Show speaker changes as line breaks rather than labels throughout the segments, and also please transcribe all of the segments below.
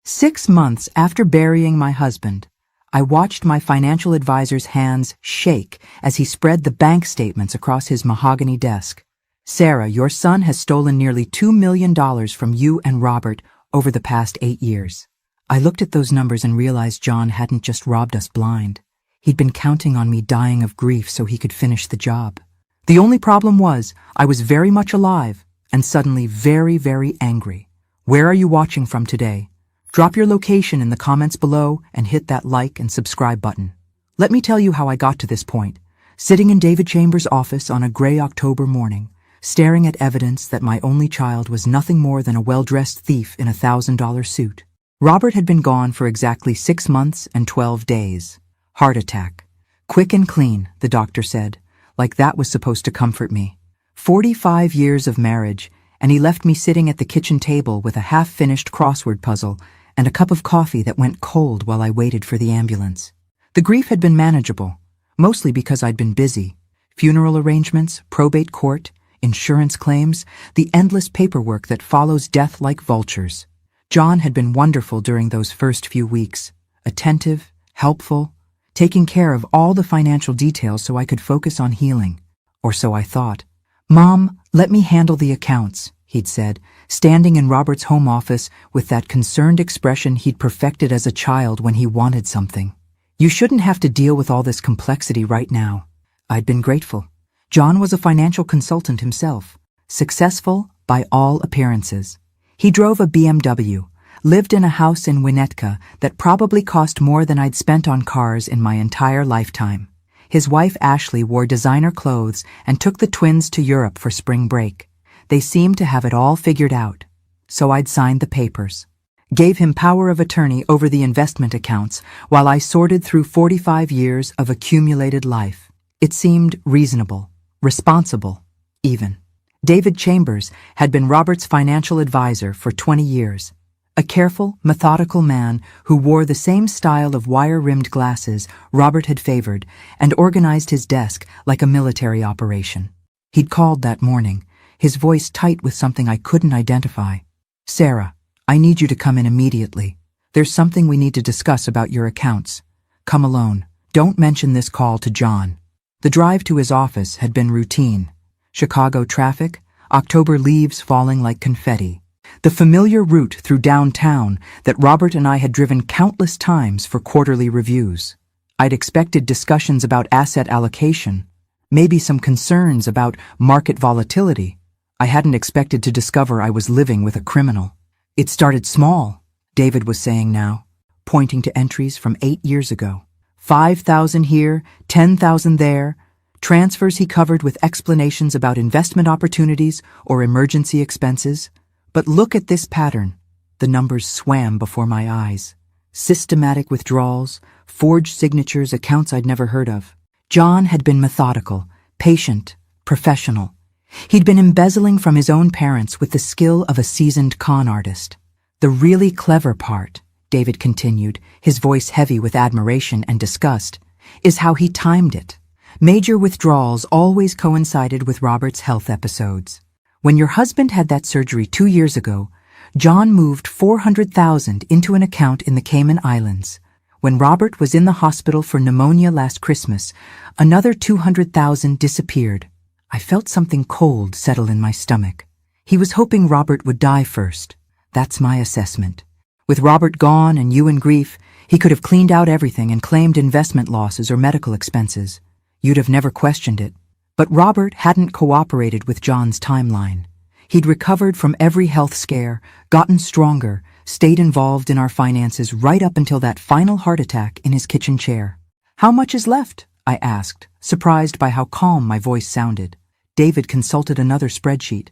6 months after burying my husband, I watched my financial advisor's hands shake as he spread the bank statements across his mahogany desk. "Sarah, your son has stolen nearly $2 million from you and Robert over the past 8 years. I looked at those numbers and realized John hadn't just robbed us blind. He'd been counting on me dying of grief so he could finish the job. The only problem was I was very much alive and suddenly very, very angry. Where are you watching from today? Drop your location in the comments below and hit that like and subscribe button. Let me tell you how I got to this point. Sitting in David Chambers' office on a gray October morning, staring at evidence that my only child was nothing more than a well-dressed thief in a $1,000 suit. Robert had been gone for exactly 6 months and 12 days. Heart attack. Quick and clean, the doctor said, like that was supposed to comfort me. 45 years of marriage, and he left me sitting at the kitchen table with a half-finished crossword puzzle and a cup of coffee that went cold while I waited for the ambulance. The grief had been manageable, mostly because I'd been busy. Funeral arrangements, probate court, insurance claims, the endless paperwork that follows death like vultures. John had been wonderful during those first few weeks, attentive, helpful, taking care of all the financial details so I could focus on healing, or so I thought. "Mom, let me handle the accounts," he'd said, standing in Robert's home office with that concerned expression he'd perfected as a child when he wanted something. "You shouldn't have to deal with all this complexity right now." I'd been grateful. John was a financial consultant himself, successful by all appearances. He drove a BMW, lived in a house in Winnetka that probably cost more than I'd spent on cars in my entire lifetime. His wife Ashley wore designer clothes and took the twins to Europe for spring break. They seemed to have it all figured out. So I'd signed the papers, gave him power of attorney over the investment accounts while I sorted through 45 years of accumulated life. It seemed reasonable, responsible, even. David Chambers had been Robert's financial advisor for 20 years. A careful, methodical man who wore the same style of wire-rimmed glasses Robert had favored and organized his desk like a military operation. He'd called that morning, his voice tight with something I couldn't identify. "Sarah, I need you to come in immediately. There's something we need to discuss about your accounts. Come alone. Don't mention this call to John." The drive to his office had been routine. Chicago traffic, October leaves falling like confetti. The familiar route through downtown that Robert and I had driven countless times for quarterly reviews. I'd expected discussions about asset allocation, maybe some concerns about market volatility. I hadn't expected to discover I was living with a criminal. "It started small," David was saying now, pointing to entries from 8 years ago. 5,000 here, 10,000 there, transfers he covered with explanations about investment opportunities or emergency expenses. But look at this pattern. The numbers swam before my eyes. Systematic withdrawals, forged signatures, accounts I'd never heard of. John had been methodical, patient, professional. He'd been embezzling from his own parents with the skill of a seasoned con artist. "The really clever part," David continued, his voice heavy with admiration and disgust, "is how he timed it. Major withdrawals always coincided with Robert's health episodes. When your husband had that surgery 2 years ago, John moved $400,000 into an account in the Cayman Islands. When Robert was in the hospital for pneumonia last Christmas, another $200,000 disappeared. I felt something cold settle in my stomach. He was hoping Robert would die first. That's my assessment. With Robert gone and you in grief, he could have cleaned out everything and claimed investment losses or medical expenses. You'd have never questioned it. But Robert hadn't cooperated with John's timeline. He'd recovered from every health scare, gotten stronger, stayed involved in our finances right up until that final heart attack in his kitchen chair. "How much is left?" I asked, surprised by how calm my voice sounded. David consulted another spreadsheet.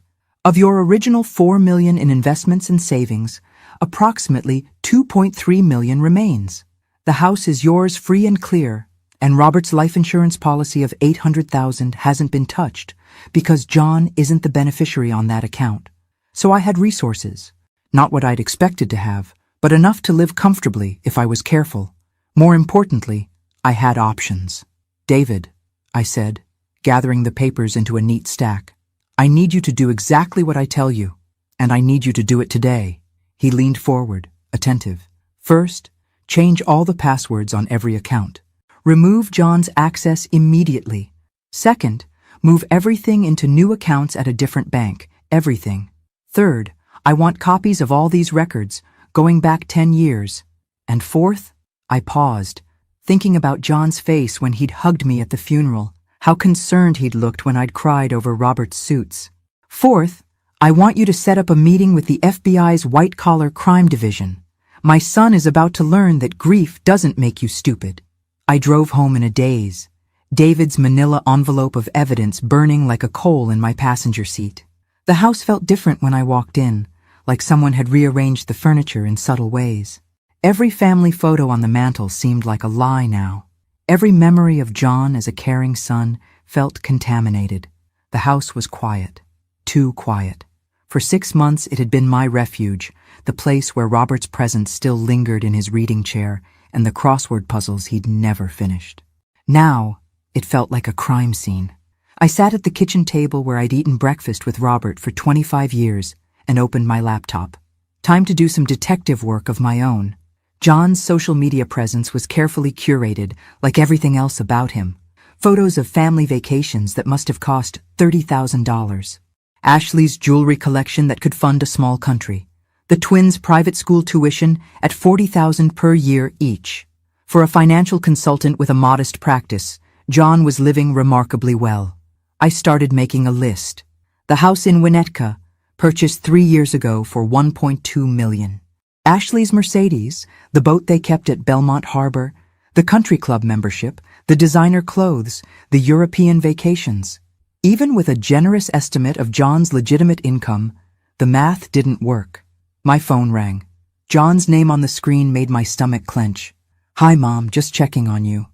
"Of your original $4 million in investments and savings, approximately $2.3 million remains. The house is yours free and clear, and Robert's life insurance policy of $800,000 hasn't been touched because John isn't the beneficiary on that account. So I had resources, not what I'd expected to have, but enough to live comfortably if I was careful. More importantly, I had options." "David," I said, gathering the papers into a neat stack, "I need you to do exactly what I tell you, and I need you to do it today." He leaned forward, Attentive. First, change all the passwords on every account. Remove John's access immediately. Second, move everything into new accounts at a different bank. Everything. Third, I want copies of all these records, going back 10 years. And fourth, I paused, thinking about John's face when he'd hugged me at the funeral, how concerned he'd looked when I'd cried over Robert's suits. Fourth, I want you to set up a meeting with the FBI's white-collar crime division. My son is about to learn that grief doesn't make you stupid. I drove home in a daze, David's manila envelope of evidence burning like a coal in my passenger seat. The house felt different when I walked in, like someone had rearranged the furniture in subtle ways. Every family photo on the mantel seemed like a lie now. Every memory of John as a caring son felt contaminated. The house was quiet. Too quiet. For 6 months it had been my refuge, the place where Robert's presence still lingered in his reading chair and the crossword puzzles he'd never finished. Now, it felt like a crime scene. I sat at the kitchen table where I'd eaten breakfast with Robert for 25 years and opened my laptop. Time to do some detective work of my own. John's social media presence was carefully curated, like everything else about him. Photos of family vacations that must have cost $30,000. Ashley's jewelry collection that could fund a small country. The twins' private school tuition at $40,000 per year each. For a financial consultant with a modest practice, John was living remarkably well. I started making a list. The house in Winnetka, purchased 3 years ago for $1.2 million. Ashley's Mercedes, the boat they kept at Belmont Harbor, the country club membership, the designer clothes, the European vacations. Even with a generous estimate of John's legitimate income, the math didn't work. My phone rang. John's name on the screen made my stomach clench. "Hi, Mom, just checking on you."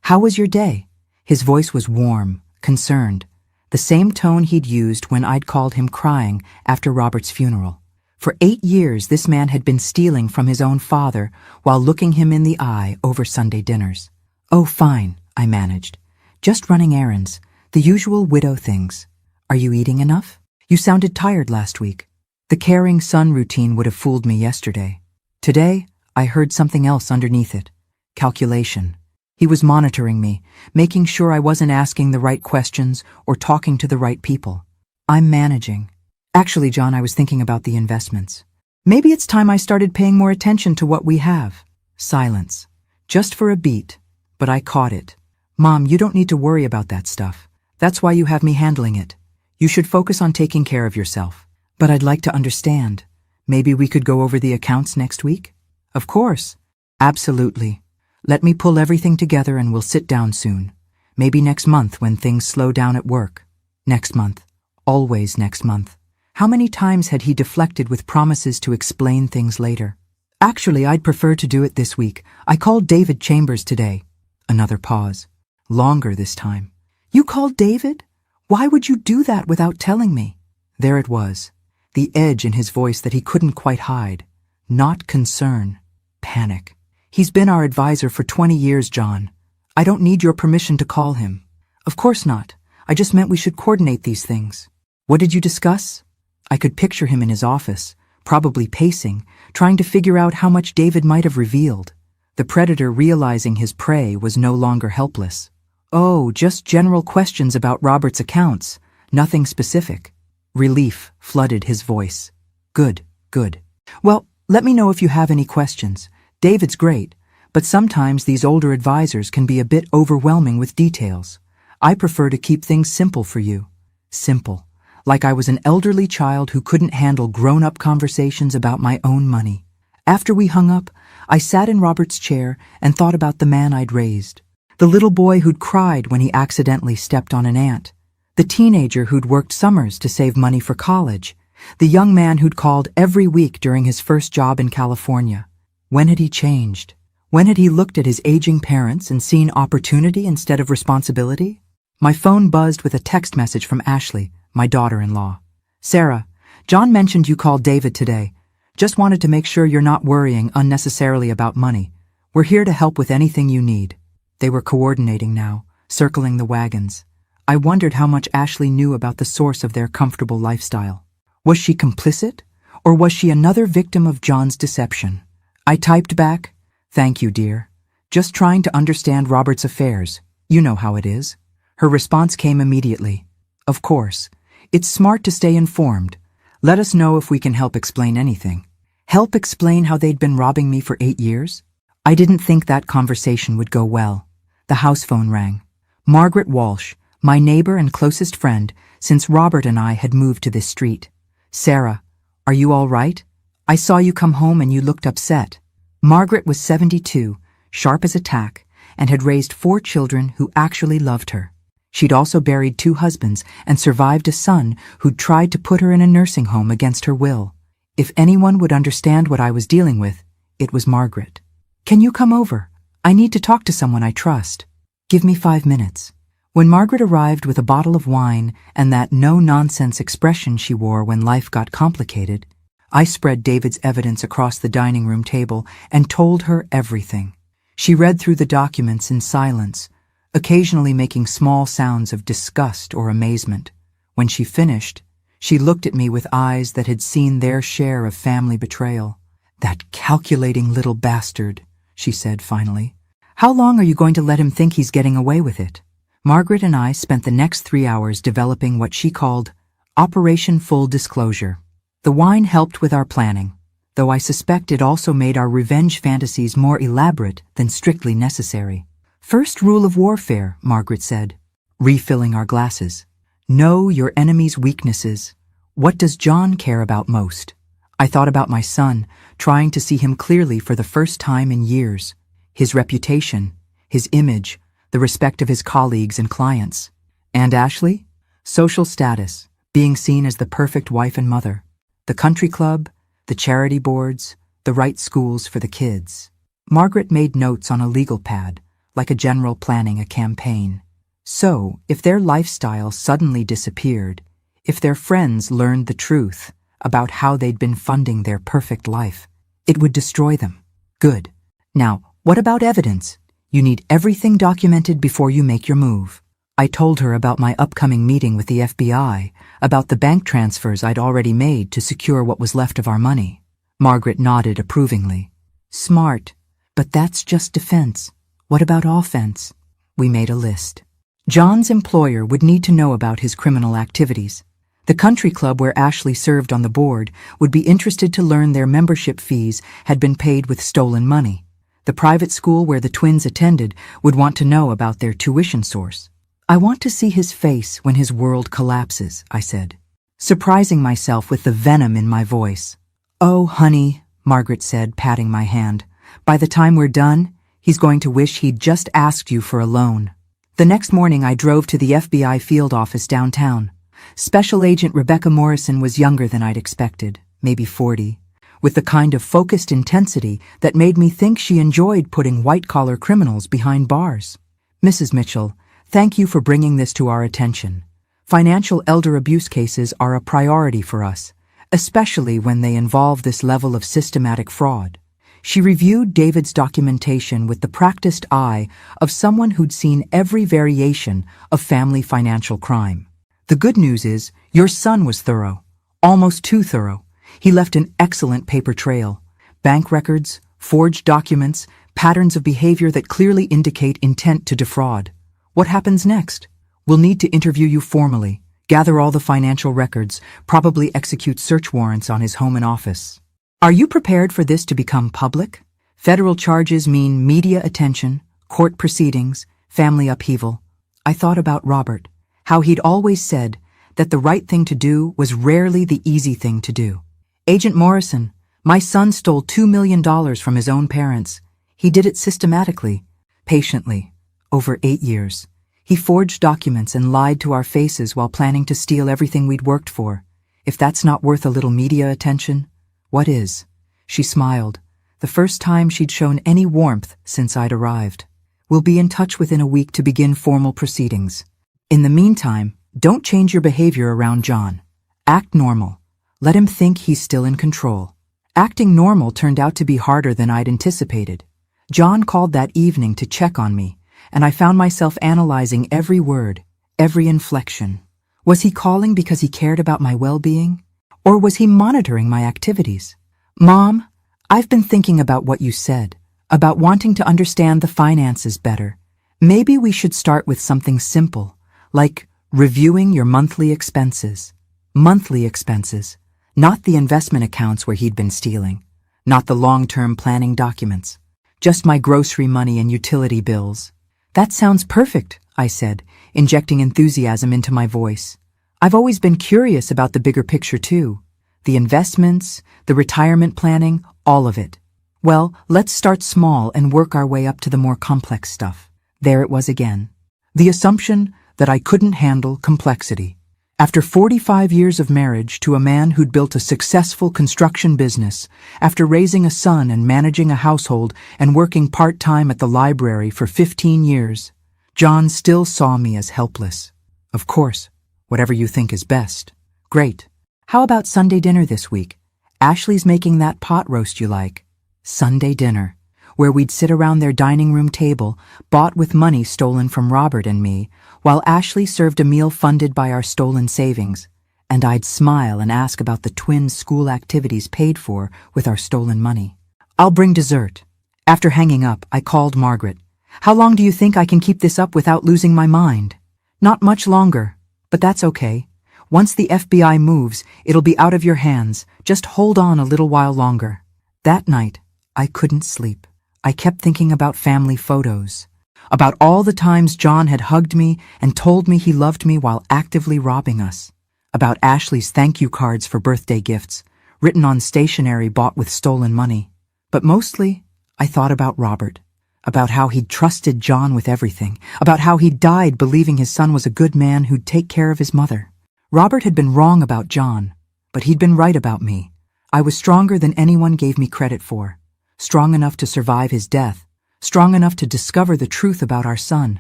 "How was your day?" His voice was warm, concerned, the same tone he'd used when I'd called him crying after Robert's funeral. For 8 years, this man had been stealing from his own father while looking him in the eye over Sunday dinners. "Oh, fine," I managed. "Just running errands. The usual widow things. Are you eating enough? You sounded tired last week." The caring son routine would have fooled me yesterday. Today, I heard something else underneath it. Calculation. He was monitoring me, making sure I wasn't asking the right questions or talking to the right people. "I'm managing." "Actually, John, I was thinking about the investments. Maybe it's time I started paying more attention to what we have." Silence. Just for a beat, but I caught it. "Mom, you don't need to worry about that stuff. That's why you have me handling it. You should focus on taking care of yourself." "But I'd like to understand. Maybe we could go over the accounts next week?" "Of course." "Absolutely. Let me pull everything together and we'll sit down soon. Maybe next month when things slow down at work." Next month. Always next month. How many times had he deflected with promises to explain things later? "Actually, I'd prefer to do it this week. I called David Chambers today." Another pause. Longer this time. "You called David? Why would you do that without telling me?" There it was. The edge in his voice that he couldn't quite hide. Not concern. Panic. "He's been our advisor for 20 years, John. I don't need your permission to call him." "Of course not. I just meant we should coordinate these things." "What did you discuss?" I could picture him in his office, probably pacing, trying to figure out how much David might have revealed. The predator realizing his prey was no longer helpless. "Oh, just general questions about Robert's accounts. Nothing specific." Relief flooded his voice. "Good, good. Well, let me know if you have any questions. David's great, but sometimes these older advisors can be a bit overwhelming with details. I prefer to keep things simple for you." Simple. Like I was an elderly child who couldn't handle grown-up conversations about my own money. After we hung up, I sat in Robert's chair and thought about the man I'd raised. The little boy who'd cried when he accidentally stepped on an ant. The teenager who'd worked summers to save money for college. The young man who'd called every week during his first job in California. When had he changed? When had he looked at his aging parents and seen opportunity instead of responsibility? My phone buzzed with a text message from Ashley, my daughter-in-law. "Sarah, John mentioned you called David today. Just wanted to make sure you're not worrying unnecessarily about money. We're here to help with anything you need." They were coordinating now, circling the wagons. I wondered how much Ashley knew about the source of their comfortable lifestyle. Was she complicit? Or was she another victim of John's deception? I typed back, "Thank you, dear. Just trying to understand Robert's affairs. You know how it is." Her response came immediately. "Of course. It's smart to stay informed. Let us know if we can help explain anything." Help explain how they'd been robbing me for 8 years? I didn't think that conversation would go well. The house phone rang. Margaret Walsh, my neighbor and closest friend since Robert and I had moved to this street. "Sarah, are you all right? I saw you come home and you looked upset." Margaret was 72, sharp as a tack, and had raised 4 children who actually loved her. She'd also buried 2 husbands and survived a son who'd tried to put her in a nursing home against her will. If anyone would understand what I was dealing with, it was Margaret. "Can you come over? I need to talk to someone I trust." "Give me 5 minutes." When Margaret arrived with a bottle of wine and that no-nonsense expression she wore when life got complicated, I spread David's evidence across the dining room table and told her everything. She read through the documents in silence, occasionally making small sounds of disgust or amazement. When she finished, she looked at me with eyes that had seen their share of family betrayal. "That calculating little bastard," she said finally. "How long are you going to let him think he's getting away with it?" Margaret and I spent the next 3 hours developing what she called Operation Full Disclosure. The wine helped with our planning, though I suspect it also made our revenge fantasies more elaborate than strictly necessary. "First rule of warfare," Margaret said, refilling our glasses. "Know your enemy's weaknesses. What does John care about most?" I thought about my son, trying to see him clearly for the first time in years. His reputation, his image, the respect of his colleagues and clients. And Ashley? Social status, being seen as the perfect wife and mother. The country club, the charity boards, the right schools for the kids. Margaret made notes on a legal pad, like a general planning a campaign. So, if their lifestyle suddenly disappeared, if their friends learned the truth about how they'd been funding their perfect life, it would destroy them. Good. Now, what about evidence? You need everything documented before you make your move. I told her about my upcoming meeting with the FBI, about the bank transfers I'd already made to secure what was left of our money. Margaret nodded approvingly. "Smart, but that's just defense. What about offense?" We made a list. John's employer would need to know about his criminal activities. The country club where Ashley served on the board would be interested to learn their membership fees had been paid with stolen money. The private school where the twins attended would want to know about their tuition source. "I want to see his face when his world collapses," I said, surprising myself with the venom in my voice. "Oh, honey," Margaret said, patting my hand. "By the time we're done, he's going to wish he'd just asked you for a loan." The next morning I drove to the FBI field office downtown. Special Agent Rebecca Morrison was younger than I'd expected, maybe 40. With the kind of focused intensity that made me think she enjoyed putting white-collar criminals behind bars. "Mrs. Mitchell, thank you for bringing this to our attention. Financial elder abuse cases are a priority for us, especially when they involve this level of systematic fraud." She reviewed David's documentation with the practiced eye of someone who'd seen every variation of family financial crime. "The good news is, your son was thorough, almost too thorough. He left an excellent paper trail. Bank records, forged documents, patterns of behavior that clearly indicate intent to defraud. What happens next? We'll need to interview you formally, gather all the financial records, probably execute search warrants on his home and office. Are you prepared for this to become public? Federal charges mean media attention, court proceedings, family upheaval." I thought about Robert, how he'd always said that the right thing to do was rarely the easy thing to do. "Agent Morrison, my son stole $2 million from his own parents. He did it systematically, patiently, over 8 years. He forged documents and lied to our faces while planning to steal everything we'd worked for. If that's not worth a little media attention, what is?" She smiled, the first time she'd shown any warmth since I'd arrived. "We'll be in touch within a week to begin formal proceedings. In the meantime, don't change your behavior around John. Act normal. Let him think he's still in control." Acting normal turned out to be harder than I'd anticipated. John called that evening to check on me, and I found myself analyzing every word, every inflection. Was he calling because he cared about my well-being? Or was he monitoring my activities? Mom, I've been thinking about what you said, about wanting to understand the finances better. Maybe we should start with something simple, like reviewing your monthly expenses. Monthly expenses, not the investment accounts where he'd been stealing, not the long-term planning documents, just my grocery money and utility bills. That sounds perfect, I said, injecting enthusiasm into my voice. I've always been curious about the bigger picture too. The investments, the retirement planning, all of it. Well, let's start small and work our way up to the more complex stuff. There it was again. The assumption that I couldn't handle complexity. After 45 years of marriage to a man who'd built a successful construction business, after raising a son and managing a household and working part-time at the library for 15 years, John still saw me as helpless. Of course, whatever you think is best. Great. How about Sunday dinner this week? Ashley's making that pot roast you like. Sunday dinner, where we'd sit around their dining room table, bought with money stolen from Robert and me, while Ashley served a meal funded by our stolen savings, and I'd smile and ask about the twins' school activities paid for with our stolen money. I'll bring dessert. After hanging up, I called Margaret. How long do you think I can keep this up without losing my mind? Not much longer, but that's okay. Once the FBI moves, it'll be out of your hands. Just hold on a little while longer. That night, I couldn't sleep. I kept thinking about family photos, about all the times John had hugged me and told me he loved me while actively robbing us, about Ashley's thank you cards for birthday gifts, written on stationery bought with stolen money. But mostly, I thought about Robert, about how he'd trusted John with everything, about how he'd died believing his son was a good man who'd take care of his mother. Robert had been wrong about John, but he'd been right about me. I was stronger than anyone gave me credit for. Strong enough to survive his death, strong enough to discover the truth about our son,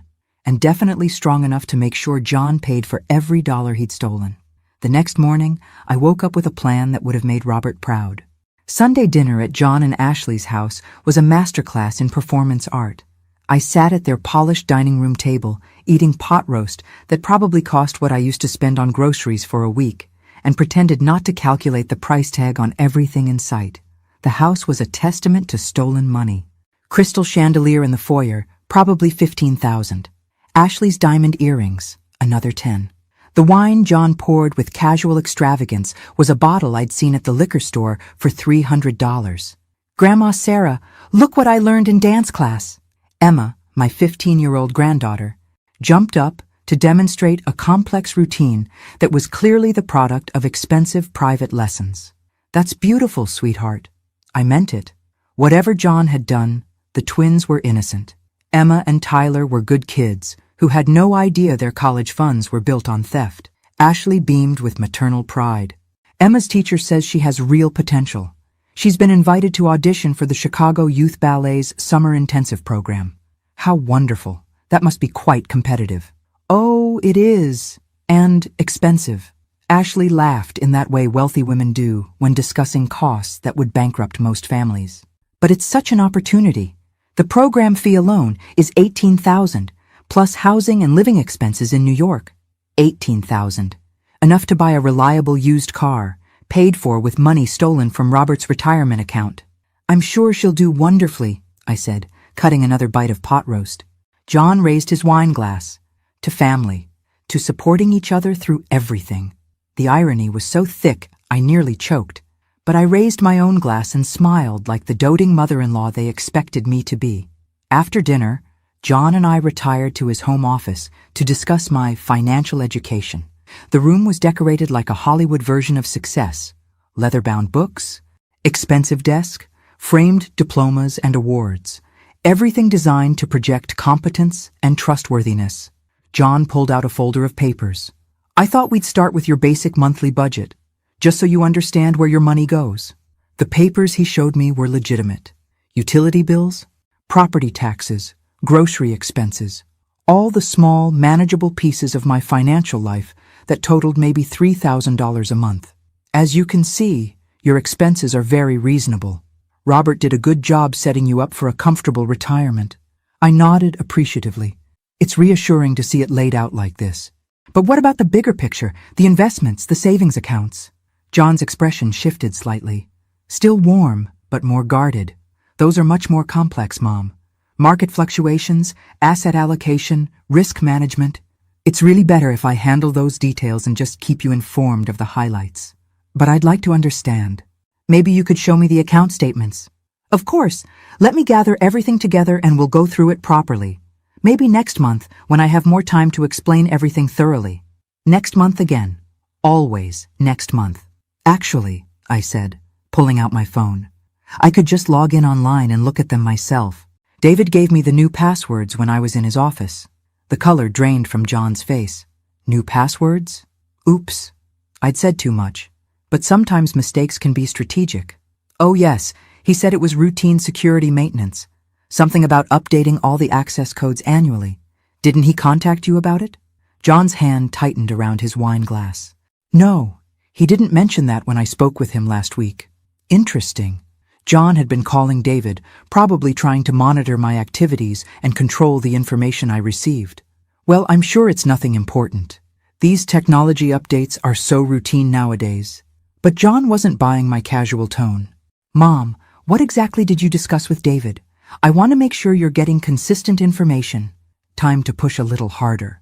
and definitely strong enough to make sure John paid for every dollar he'd stolen. The next morning, I woke up with a plan that would have made Robert proud. Sunday dinner at John and Ashley's house was a masterclass in performance art. I sat at their polished dining room table, eating pot roast that probably cost what I used to spend on groceries for a week, and pretended not to calculate the price tag on everything in sight. The house was a testament to stolen money. Crystal chandelier in the foyer, probably $15,000. Ashley's diamond earrings, another 10. The wine John poured with casual extravagance was a bottle I'd seen at the liquor store for $300. Grandma Sarah, look what I learned in dance class. Emma, my 15-year-old granddaughter, jumped up to demonstrate a complex routine that was clearly the product of expensive private lessons. That's beautiful, sweetheart. I meant it. Whatever John had done, the twins were innocent. Emma and Tyler were good kids who had no idea their college funds were built on theft. Ashley beamed with maternal pride. Emma's teacher says she has real potential. She's been invited to audition for the Chicago Youth Ballet's Summer Intensive program. How wonderful. That must be quite competitive. Oh, it is. And expensive. Ashley laughed in that way wealthy women do when discussing costs that would bankrupt most families. But it's such an opportunity. The program fee alone is $18,000, plus housing and living expenses in New York. $18,000. Enough to buy a reliable used car, paid for with money stolen from Robert's retirement account. I'm sure she'll do wonderfully, I said, cutting another bite of pot roast. John raised his wine glass. To family. To supporting each other through everything. The irony was so thick, I nearly choked. But I raised my own glass and smiled like the doting mother-in-law they expected me to be. After dinner, John and I retired to his home office to discuss my financial education. The room was decorated like a Hollywood version of Success. Leather-bound books, expensive desk, framed diplomas and awards. Everything designed to project competence and trustworthiness. John pulled out a folder of papers. I thought we'd start with your basic monthly budget, just so you understand where your money goes. The papers he showed me were legitimate. Utility bills, property taxes, grocery expenses, all the small, manageable pieces of my financial life that totaled maybe $3,000 a month. As you can see, your expenses are very reasonable. Robert did a good job setting you up for a comfortable retirement. I nodded appreciatively. It's reassuring to see it laid out like this. But what about the bigger picture, the investments, the savings accounts? John's expression shifted slightly. Still warm, but more guarded. Those are much more complex, Mom. Market fluctuations, asset allocation, risk management. It's really better if I handle those details and just keep you informed of the highlights. But I'd like to understand. Maybe you could show me the account statements. Of course. Let me gather everything together and we'll go through it properly. Maybe next month, when I have more time to explain everything thoroughly. Next month again. Always next month. Actually, I said, pulling out my phone. I could just log in online and look at them myself. David gave me the new passwords when I was in his office. The color drained from John's face. New passwords? Oops. I'd said too much. But sometimes mistakes can be strategic. Oh yes, he said it was routine security maintenance. Something about updating all the access codes annually. Didn't he contact you about it? John's hand tightened around his wine glass. No, he didn't mention that when I spoke with him last week. Interesting. John had been calling David, probably trying to monitor my activities and control the information I received. Well, I'm sure it's nothing important. These technology updates are so routine nowadays. But John wasn't buying my casual tone. Mom, what exactly did you discuss with David? I want to make sure you're getting consistent information. Time to push a little harder.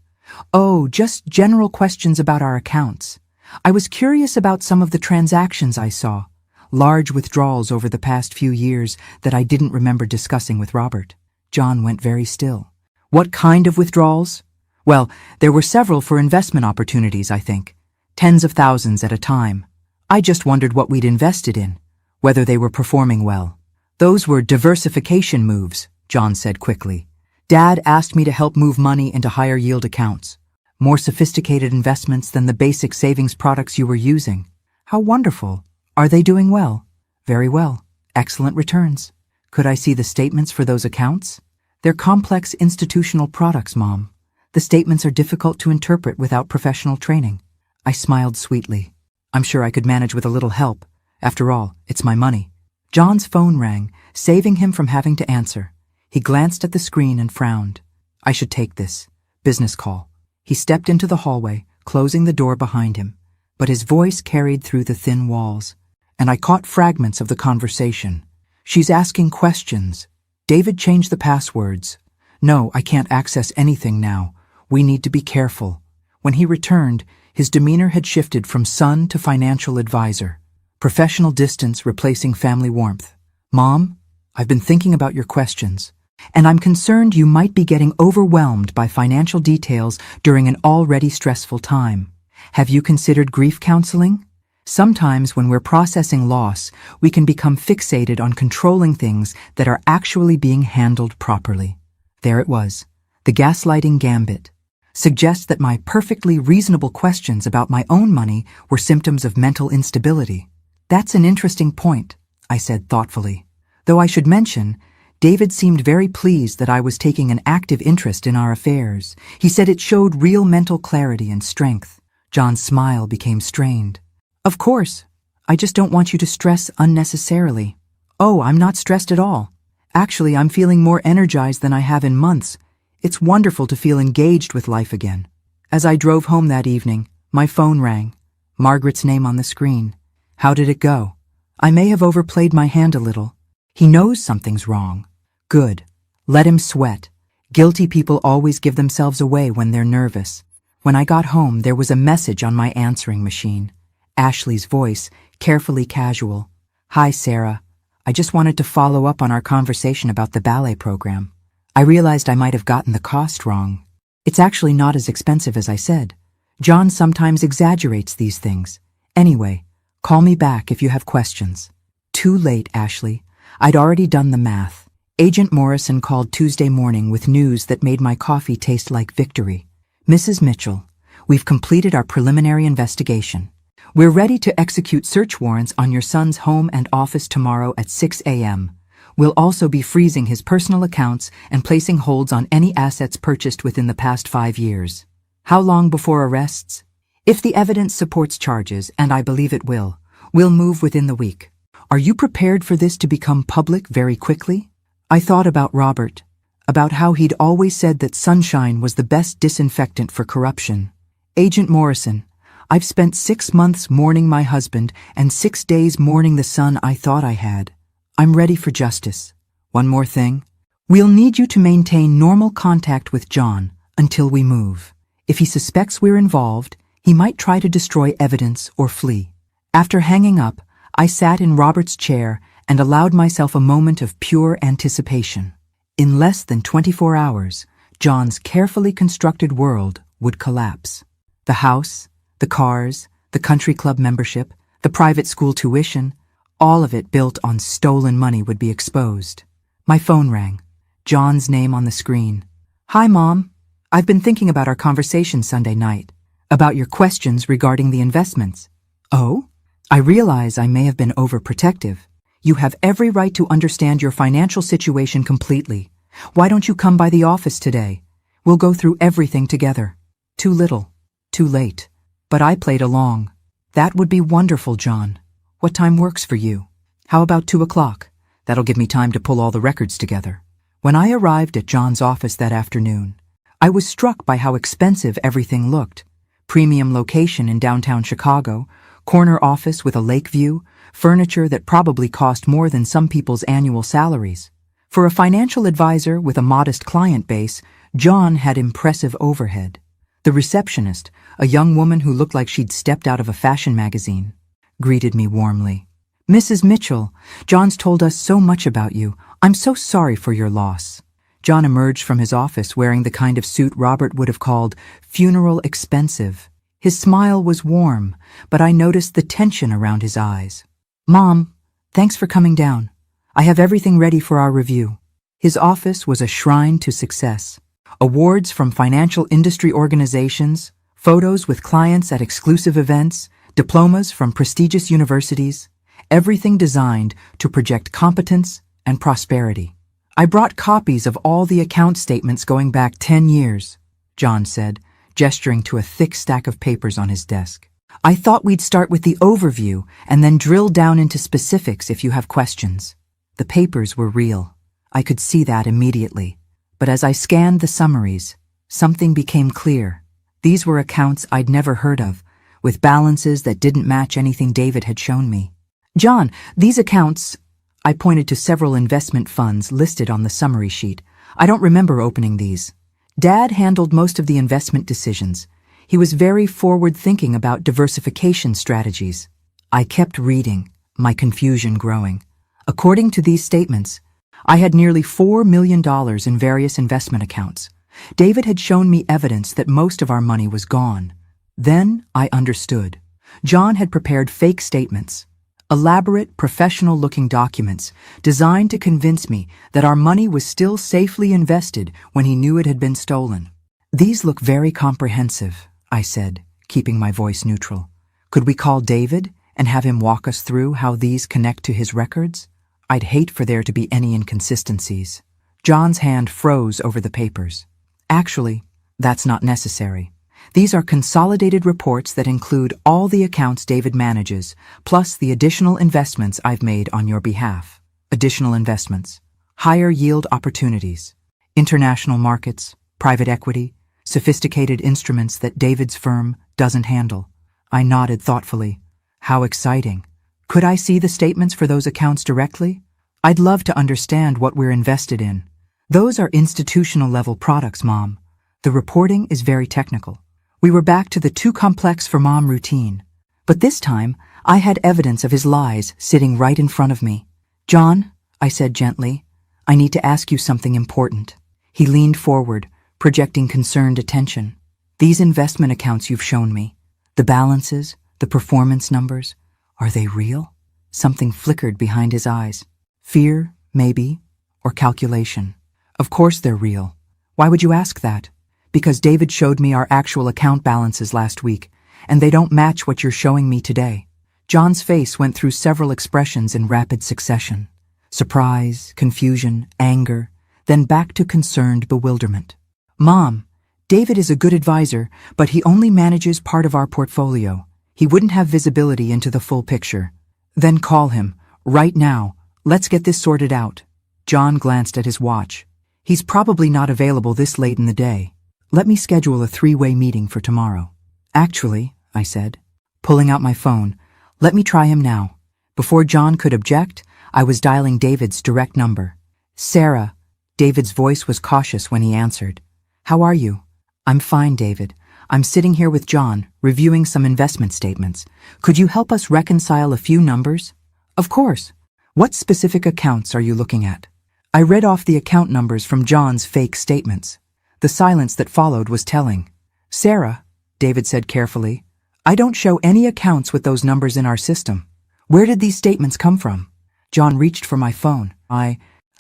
Oh, just general questions about our accounts. I was curious about some of the transactions I saw. Large withdrawals over the past few years that I didn't remember discussing with Robert. John went very still. What kind of withdrawals? Well, there were several for investment opportunities, I think. Tens of thousands at a time. I just wondered what we'd invested in, whether they were performing well. Those were diversification moves, John said quickly. Dad asked me to help move money into higher yield accounts. More sophisticated investments than the basic savings products you were using. How wonderful. Are they doing well? Very well. Excellent returns. Could I see the statements for those accounts? They're complex institutional products, Mom. The statements are difficult to interpret without professional training. I smiled sweetly. I'm sure I could manage with a little help. After all, it's my money. John's phone rang, saving him from having to answer. He glanced at the screen and frowned. I should take this. Business call. He stepped into the hallway, closing the door behind him. But his voice carried through the thin walls. And I caught fragments of the conversation. She's asking questions. David changed the passwords. No, I can't access anything now. We need to be careful. When he returned, his demeanor had shifted from son to financial advisor. Professional distance replacing family warmth. Mom, I've been thinking about your questions, and I'm concerned you might be getting overwhelmed by financial details during an already stressful time. Have you considered grief counseling? Sometimes when we're processing loss, we can become fixated on controlling things that are actually being handled properly. There it was. The gaslighting gambit. Suggests that my perfectly reasonable questions about my own money were symptoms of mental instability. That's an interesting point, I said thoughtfully. Though I should mention, David seemed very pleased that I was taking an active interest in our affairs. He said it showed real mental clarity and strength. John's smile became strained. Of course. I just don't want you to stress unnecessarily. Oh, I'm not stressed at all. Actually, I'm feeling more energized than I have in months. It's wonderful to feel engaged with life again. As I drove home that evening, my phone rang. Margaret's name on the screen. How did it go? I may have overplayed my hand a little. He knows something's wrong. Good. Let him sweat. Guilty people always give themselves away when they're nervous. When I got home, there was a message on my answering machine. Ashley's voice, carefully casual. Hi, Sarah. I just wanted to follow up on our conversation about the ballet program. I realized I might have gotten the cost wrong. It's actually not as expensive as I said. John sometimes exaggerates these things. Anyway, call me back if you have questions. Too late, Ashley. I'd already done the math. Agent Morrison called Tuesday morning with news that made my coffee taste like victory. Mrs. Mitchell, we've completed our preliminary investigation. We're ready to execute search warrants on your son's home and office tomorrow at 6 a.m. We'll also be freezing his personal accounts and placing holds on any assets purchased within the past 5 years. How long before arrests? If the evidence supports charges, and I believe it will, we'll move within the week. Are you prepared for this to become public very quickly? I thought about Robert, about how he'd always said that sunshine was the best disinfectant for corruption. Agent Morrison, I've spent 6 months mourning my husband and 6 days mourning the son I thought I had. I'm ready for justice. One more thing. We'll need you to maintain normal contact with John until we move. If he suspects we're involved, he might try to destroy evidence or flee. After hanging up, I sat in Robert's chair and allowed myself a moment of pure anticipation. In less than 24 hours, John's carefully constructed world would collapse. The house, the cars, the country club membership, the private school tuition, all of it built on stolen money would be exposed. My phone rang. John's name on the screen. "Hi, Mom. I've been thinking about our conversation Sunday night, about your questions regarding the investments." "Oh? I realize I may have been overprotective. You have every right to understand your financial situation completely. Why don't you come by the office today? We'll go through everything together." Too little, too late. But I played along. "That would be wonderful, John. What time works for you?" "How about 2 o'clock? That'll give me time to pull all the records together." When I arrived at John's office that afternoon, I was struck by how expensive everything looked. Premium location in downtown Chicago, corner office with a lake view, furniture that probably cost more than some people's annual salaries. For a financial advisor with a modest client base, John had impressive overhead. The receptionist, a young woman who looked like she'd stepped out of a fashion magazine, greeted me warmly. "Mrs. Mitchell, John's told us so much about you. I'm so sorry for your loss." John emerged from his office wearing the kind of suit Robert would have called funeral expensive. His smile was warm, but I noticed the tension around his eyes. "Mom, thanks for coming down. I have everything ready for our review." His office was a shrine to success. Awards from financial industry organizations, photos with clients at exclusive events, diplomas from prestigious universities, everything designed to project competence and prosperity. "I brought copies of all the account statements going back 10 years, John said, gesturing to a thick stack of papers on his desk. "I thought we'd start with the overview and then drill down into specifics if you have questions." The papers were real. I could see that immediately. But as I scanned the summaries, something became clear. These were accounts I'd never heard of, with balances that didn't match anything David had shown me. "John, these accounts—" I pointed to several investment funds listed on the summary sheet. "I don't remember opening these. Dad handled most of the investment decisions. He was very forward-thinking about diversification strategies." I kept reading, my confusion growing. According to these statements, I had nearly $4 million in various investment accounts. David had shown me evidence that most of our money was gone. Then I understood. John had prepared fake statements, elaborate, professional-looking documents designed to convince me that our money was still safely invested when he knew it had been stolen. "These look very comprehensive," I said, keeping my voice neutral. "Could we call David and have him walk us through how these connect to his records? I'd hate for there to be any inconsistencies." John's hand froze over the papers. "Actually, that's not necessary. These are consolidated reports that include all the accounts David manages, plus the additional investments I've made on your behalf. Additional investments, higher yield opportunities, international markets, private equity, sophisticated instruments that David's firm doesn't handle." I nodded thoughtfully. "How exciting. Could I see the statements for those accounts directly? I'd love to understand what we're invested in." "Those are institutional-level products, Mom. The reporting is very technical." We were back to the too complex for Mom routine. But this time, I had evidence of his lies sitting right in front of me. "John," I said gently, "I need to ask you something important." He leaned forward, projecting concerned attention. "These investment accounts you've shown me, the balances, the performance numbers, are they real?" Something flickered behind his eyes. Fear, maybe, or calculation. "Of course they're real. Why would you ask that?" "Because David showed me our actual account balances last week, and they don't match what you're showing me today." John's face went through several expressions in rapid succession. Surprise, confusion, anger, then back to concerned bewilderment. "Mom, David is a good advisor, but he only manages part of our portfolio. He wouldn't have visibility into the full picture." "Then call him, right now. Let's get this sorted out." John glanced at his watch. "He's probably not available this late in the day. Let me schedule a 3-way meeting for tomorrow." "Actually, I said, pulling out my phone. Let me try him now. Before John could object, I was dialing David's direct number. Sarah. David's voice was cautious when he answered. How are you? I'm fine, David. I'm sitting here with John, reviewing some investment statements. Could you help us reconcile a few numbers? Of course. What specific accounts are you looking at? I read off the account numbers from John's fake statements. The silence that followed was telling. Sarah, David said carefully, I don't show any accounts with those numbers in our system. Where did these statements come from? John reached for my phone.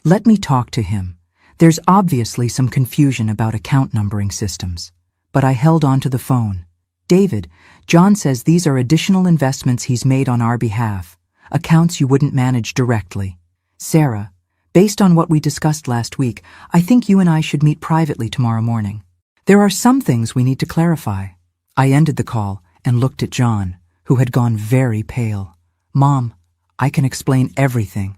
Let me talk to him. There's obviously some confusion about account numbering systems. But I held on to the phone. David, John says these are additional investments he's made on our behalf, accounts you wouldn't manage directly. Sarah, based on what we discussed last week, I think you and I should meet privately tomorrow morning. There are some things we need to clarify. I ended the call and looked at John, who had gone very pale. Mom, I can explain everything.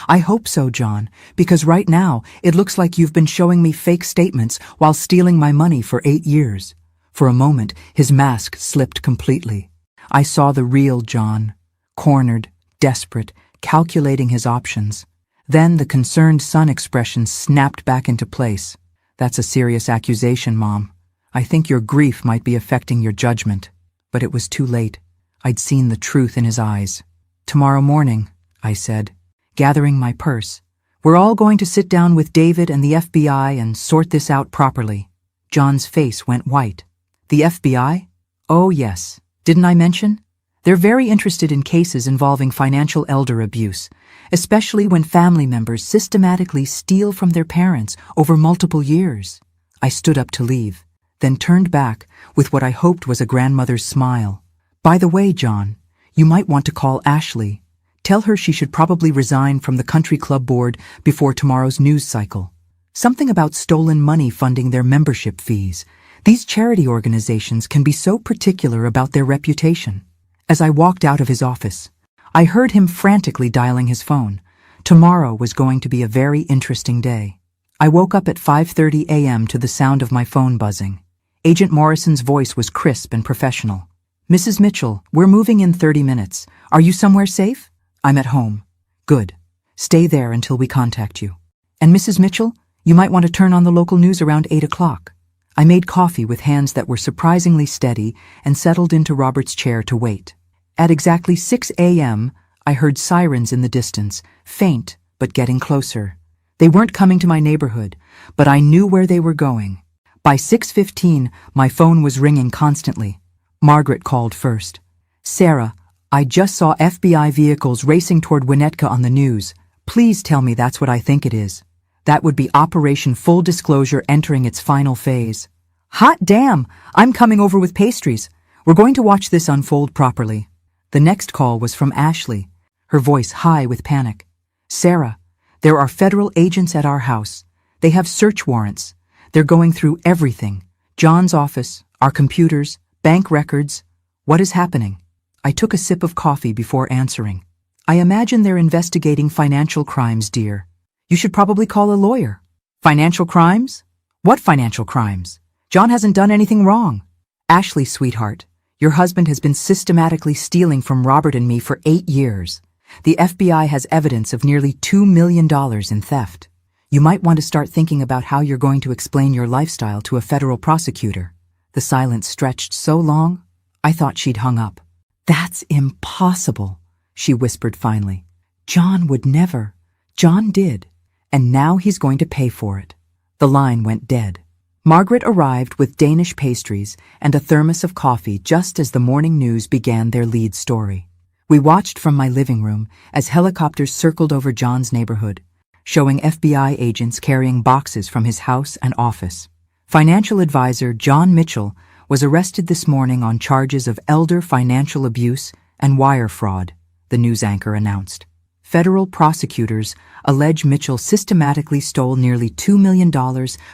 I hope so, John, because right now it looks like you've been showing me fake statements while stealing my money for 8 years. For a moment, his mask slipped completely. I saw the real John, cornered, desperate, calculating his options. Then the concerned son expression snapped back into place. That's a serious accusation, Mom. I think your grief might be affecting your judgment. But it was too late. I'd seen the truth in his eyes. Tomorrow morning, I said, gathering my purse. We're all going to sit down with David and the FBI and sort this out properly. John's face went white. The FBI? Oh, yes. Didn't I mention? They're very interested in cases involving financial elder abuse, especially when family members systematically steal from their parents over multiple years. I stood up to leave, then turned back with what I hoped was a grandmother's smile. By the way, John, you might want to call Ashley. Tell her she should probably resign from the country club board before tomorrow's news cycle. Something about stolen money funding their membership fees. These charity organizations can be so particular about their reputation. As I walked out of his office, I heard him frantically dialing his phone. Tomorrow was going to be a very interesting day. I woke up at 5:30 a.m. to the sound of my phone buzzing. Agent Morrison's voice was crisp and professional. Mrs. Mitchell, we're moving in 30 minutes. Are you somewhere safe? I'm at home. Good. Stay there until we contact you. And Mrs. Mitchell, you might want to turn on the local news around 8 o'clock. I made coffee with hands that were surprisingly steady and settled into Robert's chair to wait. At exactly 6 a.m., I heard sirens in the distance, faint but getting closer. They weren't coming to my neighborhood, but I knew where they were going. By 6:15, my phone was ringing constantly. Margaret called first. Sarah, I just saw FBI vehicles racing toward Winnetka on the news. Please tell me that's what I think it is. That would be Operation Full Disclosure entering its final phase. Hot damn! I'm coming over with pastries. We're going to watch this unfold properly. The next call was from Ashley, her voice high with panic. Sarah, there are federal agents at our house. They have search warrants. They're going through everything. John's office, our computers, bank records. What is happening? I took a sip of coffee before answering. I imagine they're investigating financial crimes, dear. You should probably call a lawyer. Financial crimes? What financial crimes? John hasn't done anything wrong. Ashley, sweetheart, your husband has been systematically stealing from Robert and me for 8 years. The FBI has evidence of nearly $2 million in theft. You might want to start thinking about how you're going to explain your lifestyle to a federal prosecutor. The silence stretched so long, I thought she'd hung up. That's impossible, she whispered finally. John would never. John did. And now he's going to pay for it. The line went dead. Margaret arrived with Danish pastries and a thermos of coffee just as the morning news began their lead story. We watched from my living room as helicopters circled over John's neighborhood, showing FBI agents carrying boxes from his house and office. Financial advisor John Mitchell was arrested this morning on charges of elder financial abuse and wire fraud, the news anchor announced. Federal prosecutors allege Mitchell systematically stole nearly $2 million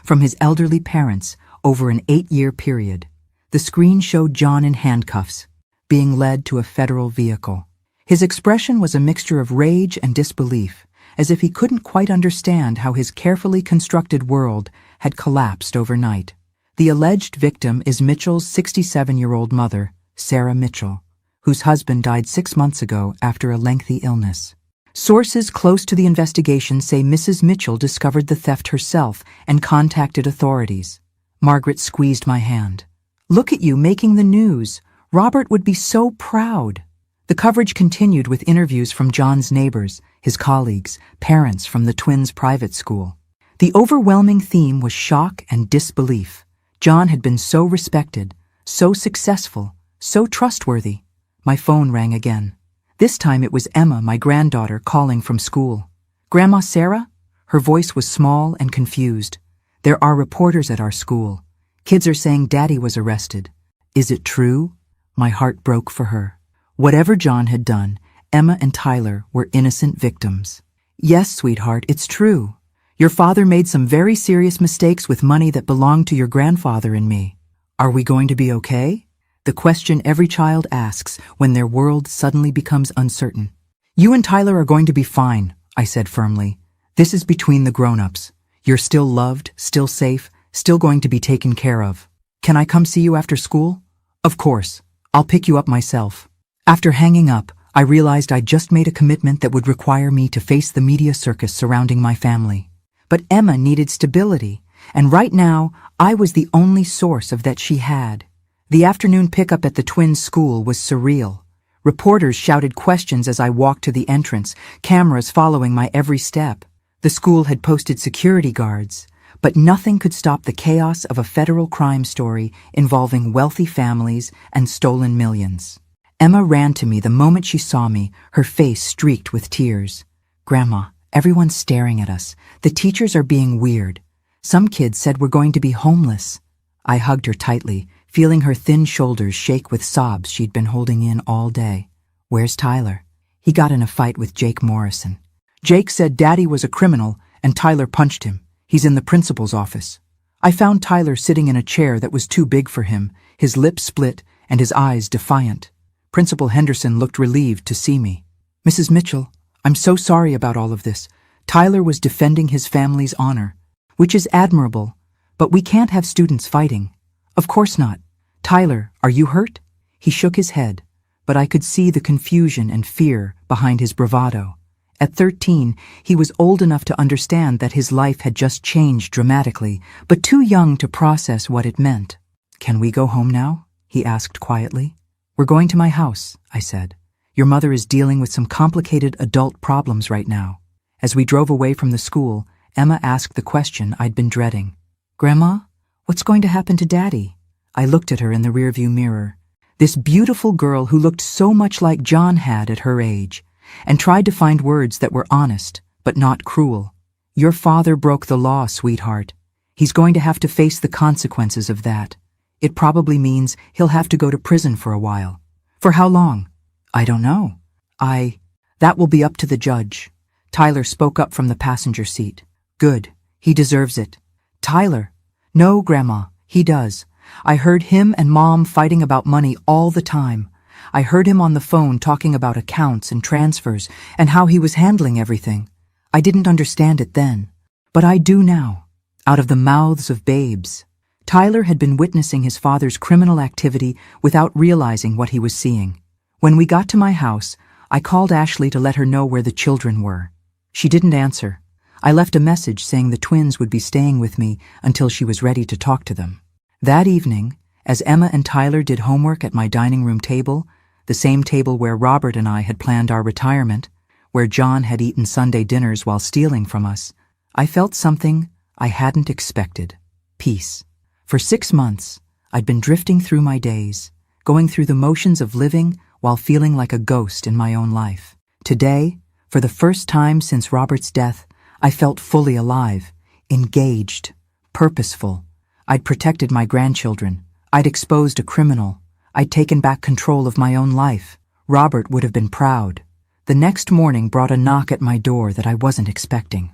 from his elderly parents over an 8-year period. The screen showed John in handcuffs, being led to a federal vehicle. His expression was a mixture of rage and disbelief, as if he couldn't quite understand how his carefully constructed world had collapsed overnight. The alleged victim is Mitchell's 67-year-old mother, Sarah Mitchell, whose husband died 6 months ago after a lengthy illness. Sources close to the investigation say Mrs. Mitchell discovered the theft herself and contacted authorities. Margaret squeezed my hand. Look at you making the news. Robert would be so proud. The coverage continued with interviews from John's neighbors, his colleagues, parents from the twins' private school. The overwhelming theme was shock and disbelief. John had been so respected, so successful, so trustworthy. My phone rang again. This time it was Emma, my granddaughter, calling from school. Grandma Sarah? Her voice was small and confused. There are reporters at our school. Kids are saying Daddy was arrested. Is it true? My heart broke for her. Whatever John had done, Emma and Tyler were innocent victims. Yes, sweetheart, it's true. Your father made some very serious mistakes with money that belonged to your grandfather and me. Are we going to be okay? The question every child asks when their world suddenly becomes uncertain. You and Tyler are going to be fine, I said firmly. This is between the grown-ups. You're still loved, still safe, still going to be taken care of. Can I come see you after school? Of course. I'll pick you up myself. After hanging up, I realized I'd just made a commitment that would require me to face the media circus surrounding my family. But Emma needed stability, and right now, I was the only source of that she had. The afternoon pickup at the twins' school was surreal. Reporters shouted questions as I walked to the entrance, cameras following my every step. The school had posted security guards, but nothing could stop the chaos of a federal crime story involving wealthy families and stolen millions. Emma ran to me the moment she saw me, her face streaked with tears. Grandma, everyone's staring at us. The teachers are being weird. Some kids said we're going to be homeless. I hugged her tightly, feeling her thin shoulders shake with sobs she'd been holding in all day. Where's Tyler? He got in a fight with Jake Morrison. Jake said Daddy was a criminal and Tyler punched him. He's in the principal's office. I found Tyler sitting in a chair that was too big for him, his lips split and his eyes defiant. Principal Henderson looked relieved to see me. Mrs. Mitchell, I'm so sorry about all of this. Tyler was defending his family's honor, which is admirable, but we can't have students fighting. Of course not. Tyler, are you hurt? He shook his head, but I could see the confusion and fear behind his bravado. At 13, he was old enough to understand that his life had just changed dramatically, but too young to process what it meant. Can we go home now? He asked quietly. We're going to my house, I said. Your mother is dealing with some complicated adult problems right now. As we drove away from the school, Emma asked the question I'd been dreading. Grandma, what's going to happen to Daddy? I looked at her in the rearview mirror. This beautiful girl who looked so much like John had at her age, and tried to find words that were honest, but not cruel. Your father broke the law, sweetheart. He's going to have to face the consequences of that. It probably means he'll have to go to prison for a while. For how long? I don't know. That will be up to the judge. Tyler spoke up from the passenger seat. Good. He deserves it. Tyler. No, Grandma, he does. I heard him and Mom fighting about money all the time. I heard him on the phone talking about accounts and transfers and how he was handling everything. I didn't understand it then, but I do now. Out of the mouths of babes. Tyler had been witnessing his father's criminal activity without realizing what he was seeing. When we got to my house, I called Ashley to let her know where the children were. She didn't answer. I left a message saying the twins would be staying with me until she was ready to talk to them. That evening, as Emma and Tyler did homework at my dining room table, the same table where Robert and I had planned our retirement, where John had eaten Sunday dinners while stealing from us, I felt something I hadn't expected. Peace. For 6 months, I'd been drifting through my days, going through the motions of living while feeling like a ghost in my own life. Today, for the first time since Robert's death, I felt fully alive, engaged, purposeful. I'd protected my grandchildren. I'd exposed a criminal. I'd taken back control of my own life. Robert would have been proud. The next morning brought a knock at my door that I wasn't expecting.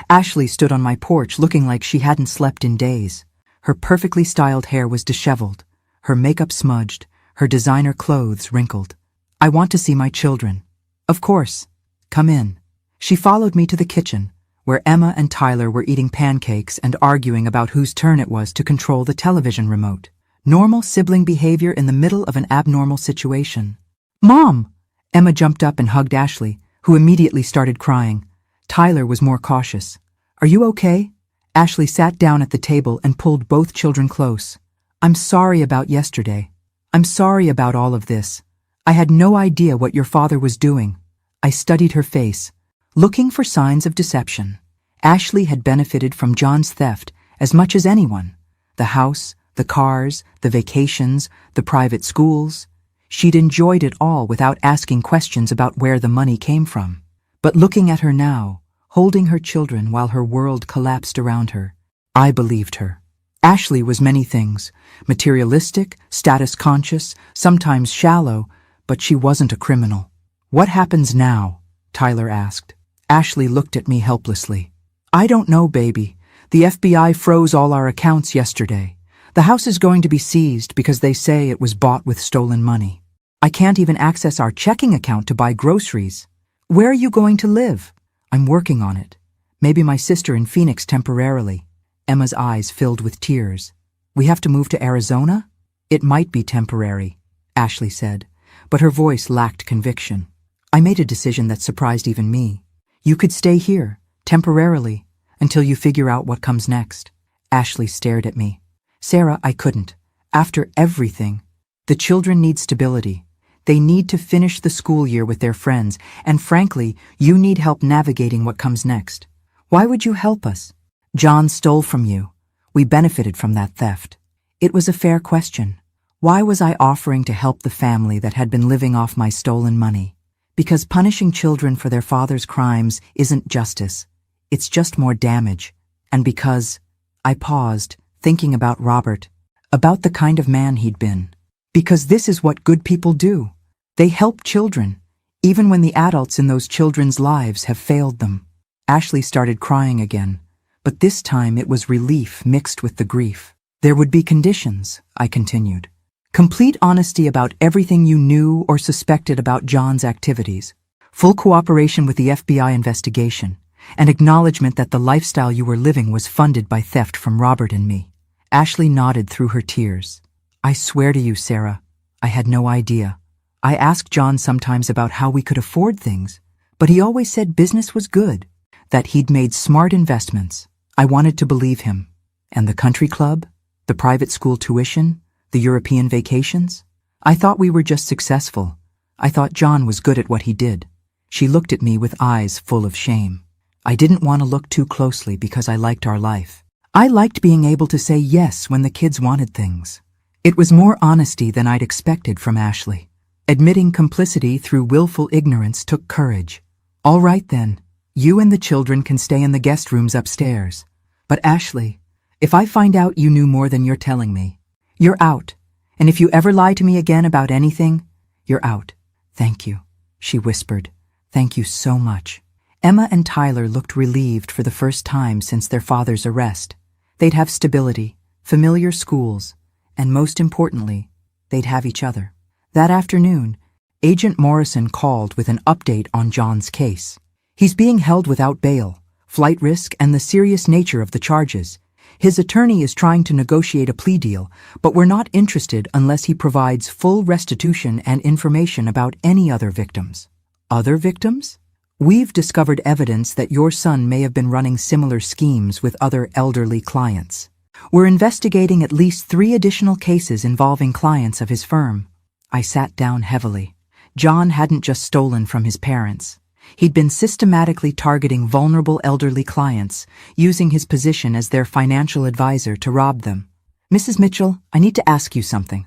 Ashley stood on my porch looking like she hadn't slept in days. Her perfectly styled hair was disheveled, her makeup smudged, her designer clothes wrinkled. I want to see my children. Of course. Come in. She followed me to the kitchen, where Emma and Tyler were eating pancakes and arguing about whose turn it was to control the television remote. Normal sibling behavior in the middle of an abnormal situation. Mom! Emma jumped up and hugged Ashley, who immediately started crying. Tyler was more cautious. Are you okay? Ashley sat down at the table and pulled both children close. I'm sorry about yesterday. I'm sorry about all of this. I had no idea what your father was doing. I studied her face, looking for signs of deception. Ashley had benefited from John's theft as much as anyone. The house, the cars, the vacations, the private schools. She'd enjoyed it all without asking questions about where the money came from. But looking at her now, holding her children while her world collapsed around her, I believed her. Ashley was many things, materialistic, status-conscious, sometimes shallow, but she wasn't a criminal. What happens now? Tyler asked. Ashley looked at me helplessly. I don't know, baby. The FBI froze all our accounts yesterday. The house is going to be seized because they say it was bought with stolen money. I can't even access our checking account to buy groceries. Where are you going to live? I'm working on it. Maybe my sister in Phoenix temporarily. Emma's eyes filled with tears. We have to move to Arizona? It might be temporary, Ashley said, but her voice lacked conviction. I made a decision that surprised even me. You could stay here, temporarily, until you figure out what comes next. Ashley stared at me. Sarah, I couldn't. After everything, the children need stability. They need to finish the school year with their friends, and frankly, you need help navigating what comes next. Why would you help us? John stole from you. We benefited from that theft. It was a fair question. Why was I offering to help the family that had been living off my stolen money? Because punishing children for their father's crimes isn't justice. It's just more damage. And because I paused, thinking about Robert, about the kind of man he'd been. Because this is what good people do. They help children, even when the adults in those children's lives have failed them. Ashley started crying again, but this time it was relief mixed with the grief. There would be conditions, I continued. Complete honesty about everything you knew or suspected about John's activities, full cooperation with the FBI investigation, and acknowledgement that the lifestyle you were living was funded by theft from Robert and me. Ashley nodded through her tears. I swear to you, Sarah, I had no idea. I asked John sometimes about how we could afford things, but he always said business was good, that he'd made smart investments. I wanted to believe him. And the country club, the private school tuition, the European vacations? I thought we were just successful. I thought John was good at what he did. She looked at me with eyes full of shame. I didn't want to look too closely because I liked our life. I liked being able to say yes when the kids wanted things. It was more honesty than I'd expected from Ashley. Admitting complicity through willful ignorance took courage. All right then, you and the children can stay in the guest rooms upstairs. But Ashley, if I find out you knew more than you're telling me, you're out. And if you ever lie to me again about anything, you're out. Thank you, she whispered. Thank you so much. Emma and Tyler looked relieved for the first time since their father's arrest. They'd have stability, familiar schools, and most importantly, they'd have each other. That afternoon, Agent Morrison called with an update on John's case. He's being held without bail, flight risk, and the serious nature of the charges. His attorney is trying to negotiate a plea deal, but we're not interested unless he provides full restitution and information about any other victims. Other victims? We've discovered evidence that your son may have been running similar schemes with other elderly clients. We're investigating at least 3 additional cases involving clients of his firm. I sat down heavily. John hadn't just stolen from his parents. He'd been systematically targeting vulnerable elderly clients, using his position as their financial advisor to rob them. Mrs. Mitchell, I need to ask you something.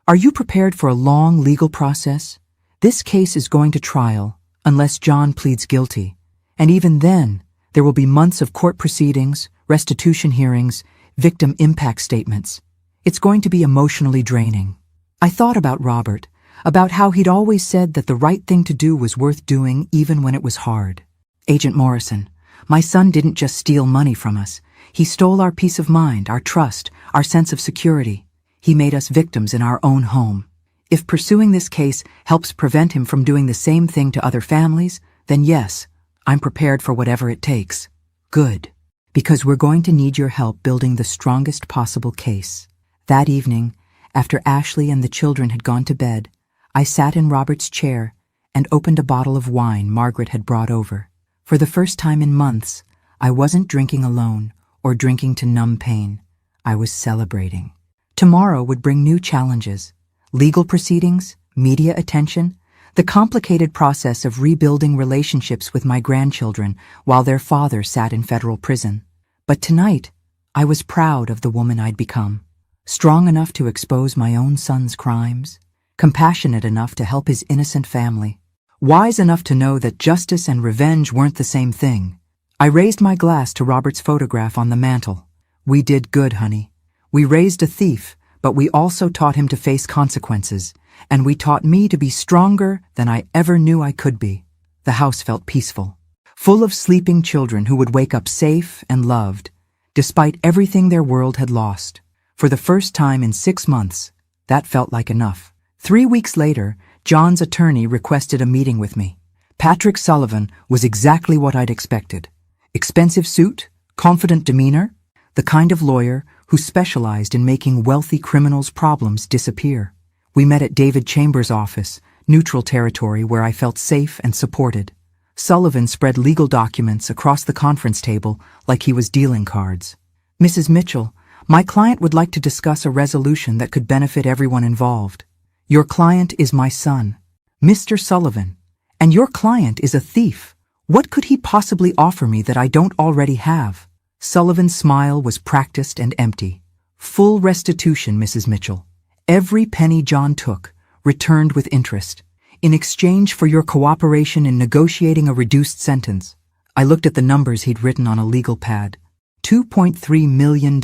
Are you prepared for a long legal process? This case is going to trial, unless John pleads guilty. And even then, there will be months of court proceedings, restitution hearings, victim impact statements. It's going to be emotionally draining. I thought about Robert, about how he'd always said that the right thing to do was worth doing even when it was hard. Agent Morrison, my son didn't just steal money from us. He stole our peace of mind, our trust, our sense of security. He made us victims in our own home. If pursuing this case helps prevent him from doing the same thing to other families, then yes, I'm prepared for whatever it takes. Good. Because we're going to need your help building the strongest possible case. That evening, after Ashley and the children had gone to bed, I sat in Robert's chair and opened a bottle of wine Margaret had brought over. For the first time in months, I wasn't drinking alone or drinking to numb pain. I was celebrating. Tomorrow would bring new challenges: legal proceedings, media attention, the complicated process of rebuilding relationships with my grandchildren while their father sat in federal prison. But tonight, I was proud of the woman I'd become. Strong enough to expose my own son's crimes, compassionate enough to help his innocent family, wise enough to know that justice and revenge weren't the same thing. I raised my glass to Robert's photograph on the mantel. We did good, honey. We raised a thief, but we also taught him to face consequences, and we taught me to be stronger than I ever knew I could be. The house felt peaceful, full of sleeping children who would wake up safe and loved, despite everything their world had lost. For the first time in 6 months, that felt like enough. 3 weeks later, John's attorney requested a meeting with me. Patrick Sullivan was exactly what I'd expected. Expensive suit, confident demeanor, the kind of lawyer who specialized in making wealthy criminals' problems disappear. We met at David Chambers' office, neutral territory where I felt safe and supported. Sullivan spread legal documents across the conference table like he was dealing cards. "Mrs. Mitchell, my client would like to discuss a resolution that could benefit everyone involved. Your client is my son, Mr. Sullivan, and your client is a thief. What could he possibly offer me that I don't already have?" Sullivan's smile was practiced and empty. "Full restitution, Mrs. Mitchell. Every penny John took, returned with interest, in exchange for your cooperation in negotiating a reduced sentence." I looked at the numbers he'd written on a legal pad. $2.3 million.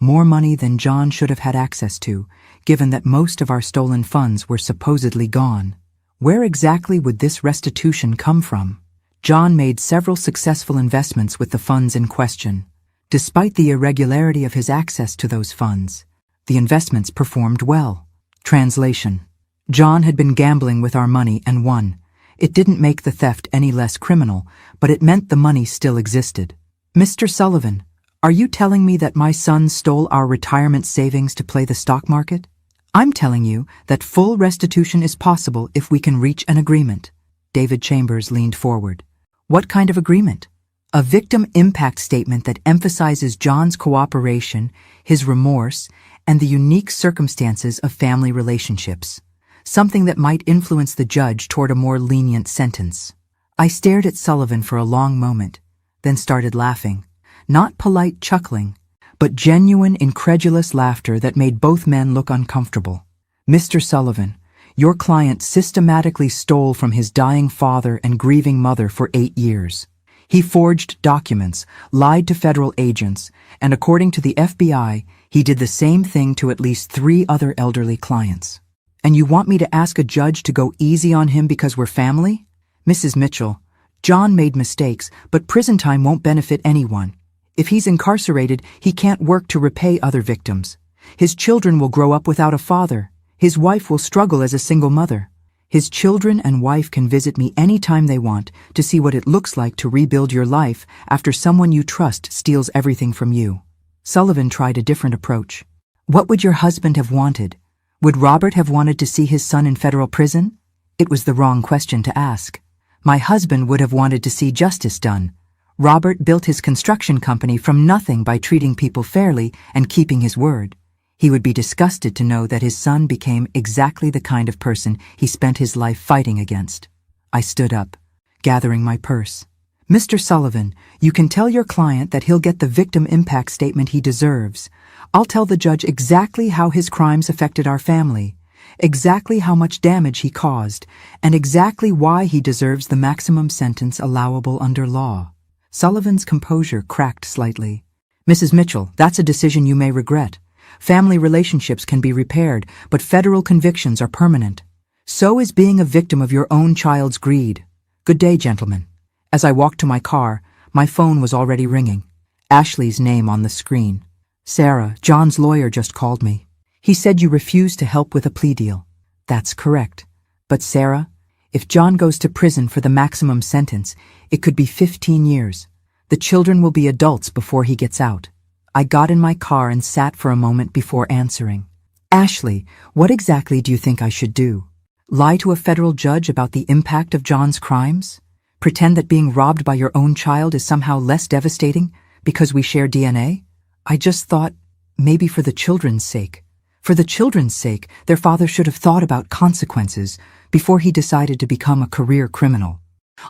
More money than John should have had access to, given that most of our stolen funds were supposedly gone. Where exactly would this restitution come from? John made several successful investments with the funds in question. Despite the irregularity of his access to those funds, the investments performed well. Translation: John had been gambling with our money and won. It didn't make the theft any less criminal, but it meant the money still existed. "Mr. Sullivan, are you telling me that my son stole our retirement savings to play the stock market?" "I'm telling you that full restitution is possible if we can reach an agreement." David Chambers leaned forward. "What kind of agreement?" "A victim impact statement that emphasizes John's cooperation, his remorse, and the unique circumstances of family relationships. Something that might influence the judge toward a more lenient sentence." I stared at Sullivan for a long moment, then started laughing. Not polite chuckling, but genuine, incredulous laughter that made both men look uncomfortable. "Mr. Sullivan, your client systematically stole from his dying father and grieving mother for 8 years. He forged documents, lied to federal agents, and according to the FBI, he did the same thing to at least 3 other elderly clients. And you want me to ask a judge to go easy on him because we're family? Mrs. Mitchell, John made mistakes, but prison time won't benefit anyone. If he's incarcerated, he can't work to repay other victims. His children will grow up without a father. His wife will struggle as a single mother. His children and wife can visit me anytime they want to see what it looks like to rebuild your life after someone you trust steals everything from you." Sullivan tried a different approach. "What would your husband have wanted? Would Robert have wanted to see his son in federal prison?" It was the wrong question to ask. My husband would have wanted to see justice done. Robert built his construction company from nothing by treating people fairly and keeping his word. He would be disgusted to know that his son became exactly the kind of person he spent his life fighting against. I stood up, gathering my purse. "Mr. Sullivan, you can tell your client that he'll get the victim impact statement he deserves. I'll tell the judge exactly how his crimes affected our family, exactly how much damage he caused, and exactly why he deserves the maximum sentence allowable under law." Sullivan's composure cracked slightly. "Mrs. Mitchell, that's a decision you may regret. Family relationships can be repaired, but federal convictions are permanent. So is being a victim of your own child's greed. Good day, gentlemen." As I walked to my car, my phone was already ringing. Ashley's name on the screen. "Sarah, John's lawyer just called me. He said you refused to help with a plea deal." "That's correct. But Sarah, if John goes to prison for the maximum sentence, it could be 15 years. The children will be adults before he gets out." I got in my car and sat for a moment before answering. Ashley, what exactly do you think I should do? Lie to a federal judge about the impact of John's crimes? Pretend that being robbed by your own child is somehow less devastating because we share DNA? I just thought, maybe for the children's sake. For the children's sake, their father should have thought about consequences before he decided to become a career criminal.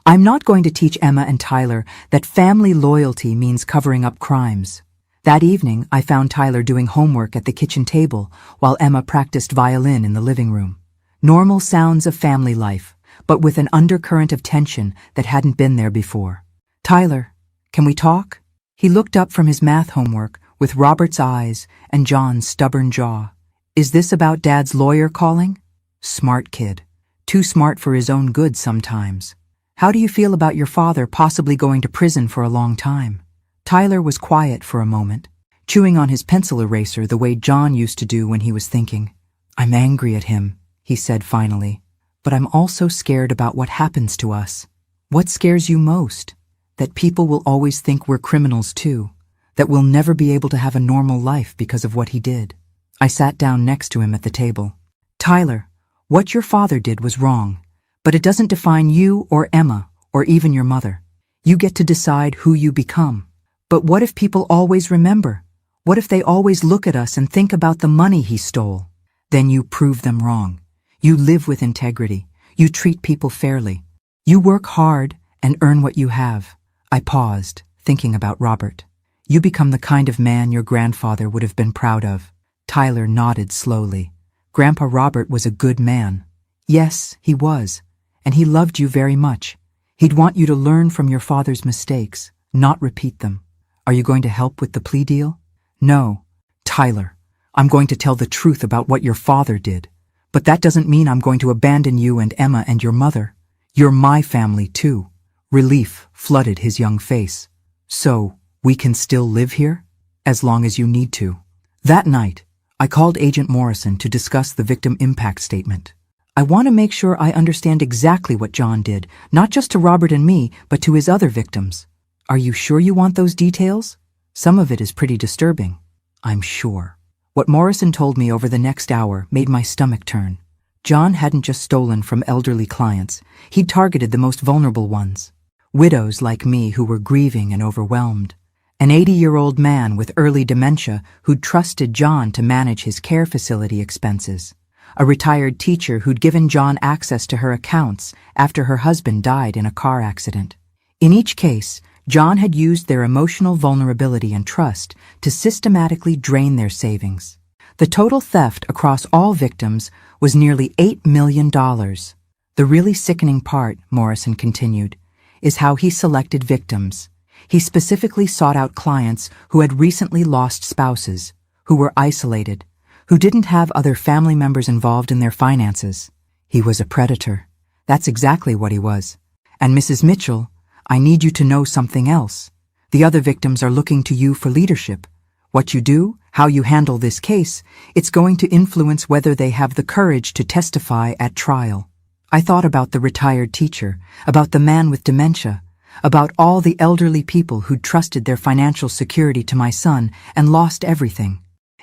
I'm not going to teach Emma and Tyler that family loyalty means covering up crimes. That evening, I found Tyler doing homework at the kitchen table while Emma practiced violin in the living room. Normal sounds of family life, but with an undercurrent of tension that hadn't been there before. Tyler, can we talk? He looked up from his math homework with Robert's eyes and John's stubborn jaw. Is this about Dad's lawyer calling? Smart kid. Too smart for his own good sometimes. How do you feel about your father possibly going to prison for a long time? Tyler was quiet for a moment, chewing on his pencil eraser the way John used to do when he was thinking. I'm angry at him, he said finally, but I'm also scared about what happens to us. What scares you most? That people will always think we're criminals too, that we'll never be able to have a normal life because of what he did. I sat down next to him at the table. Tyler, what your father did was wrong, but it doesn't define you or Emma or even your mother. You get to decide who you become. But what if people always remember? What if they always look at us and think about the money he stole? Then you prove them wrong. You live with integrity. You treat people fairly. You work hard and earn what you have. I paused, thinking about Robert. You become the kind of man your grandfather would have been proud of. Tyler nodded slowly. Grandpa Robert was a good man. Yes, he was. And he loved you very much. He'd want you to learn from your father's mistakes, not repeat them. Are you going to help with the plea deal? No. Tyler, I'm going to tell the truth about what your father did. But that doesn't mean I'm going to abandon you and Emma and your mother. You're my family too. Relief flooded his young face. So, we can still live here? As long as you need to. That night, I called Agent Morrison to discuss the victim impact statement. I want to make sure I understand exactly what John did, not just to Robert and me, but to his other victims. Are you sure you want those details? Some of it is pretty disturbing. I'm sure. What Morrison told me over the next hour made my stomach turn. John hadn't just stolen from elderly clients. He'd targeted the most vulnerable ones. Widows like me who were grieving and overwhelmed. An 80-year-old man with early dementia who'd trusted John to manage his care facility expenses. A retired teacher who'd given John access to her accounts after her husband died in a car accident. In each case, John had used their emotional vulnerability and trust to systematically drain their savings. The total theft across all victims was nearly $8 million. The really sickening part, Morrison continued, is how he selected victims. He specifically sought out clients who had recently lost spouses, who were isolated, who didn't have other family members involved in their finances. He was a predator. That's exactly what he was. And Mrs. Mitchell, I need you to know something else. The other victims are looking to you for leadership. What you do, how you handle this case, it's going to influence whether they have the courage to testify at trial. I thought about the retired teacher, about the man with dementia, about all the elderly people who'd trusted their financial security to my son and lost everything.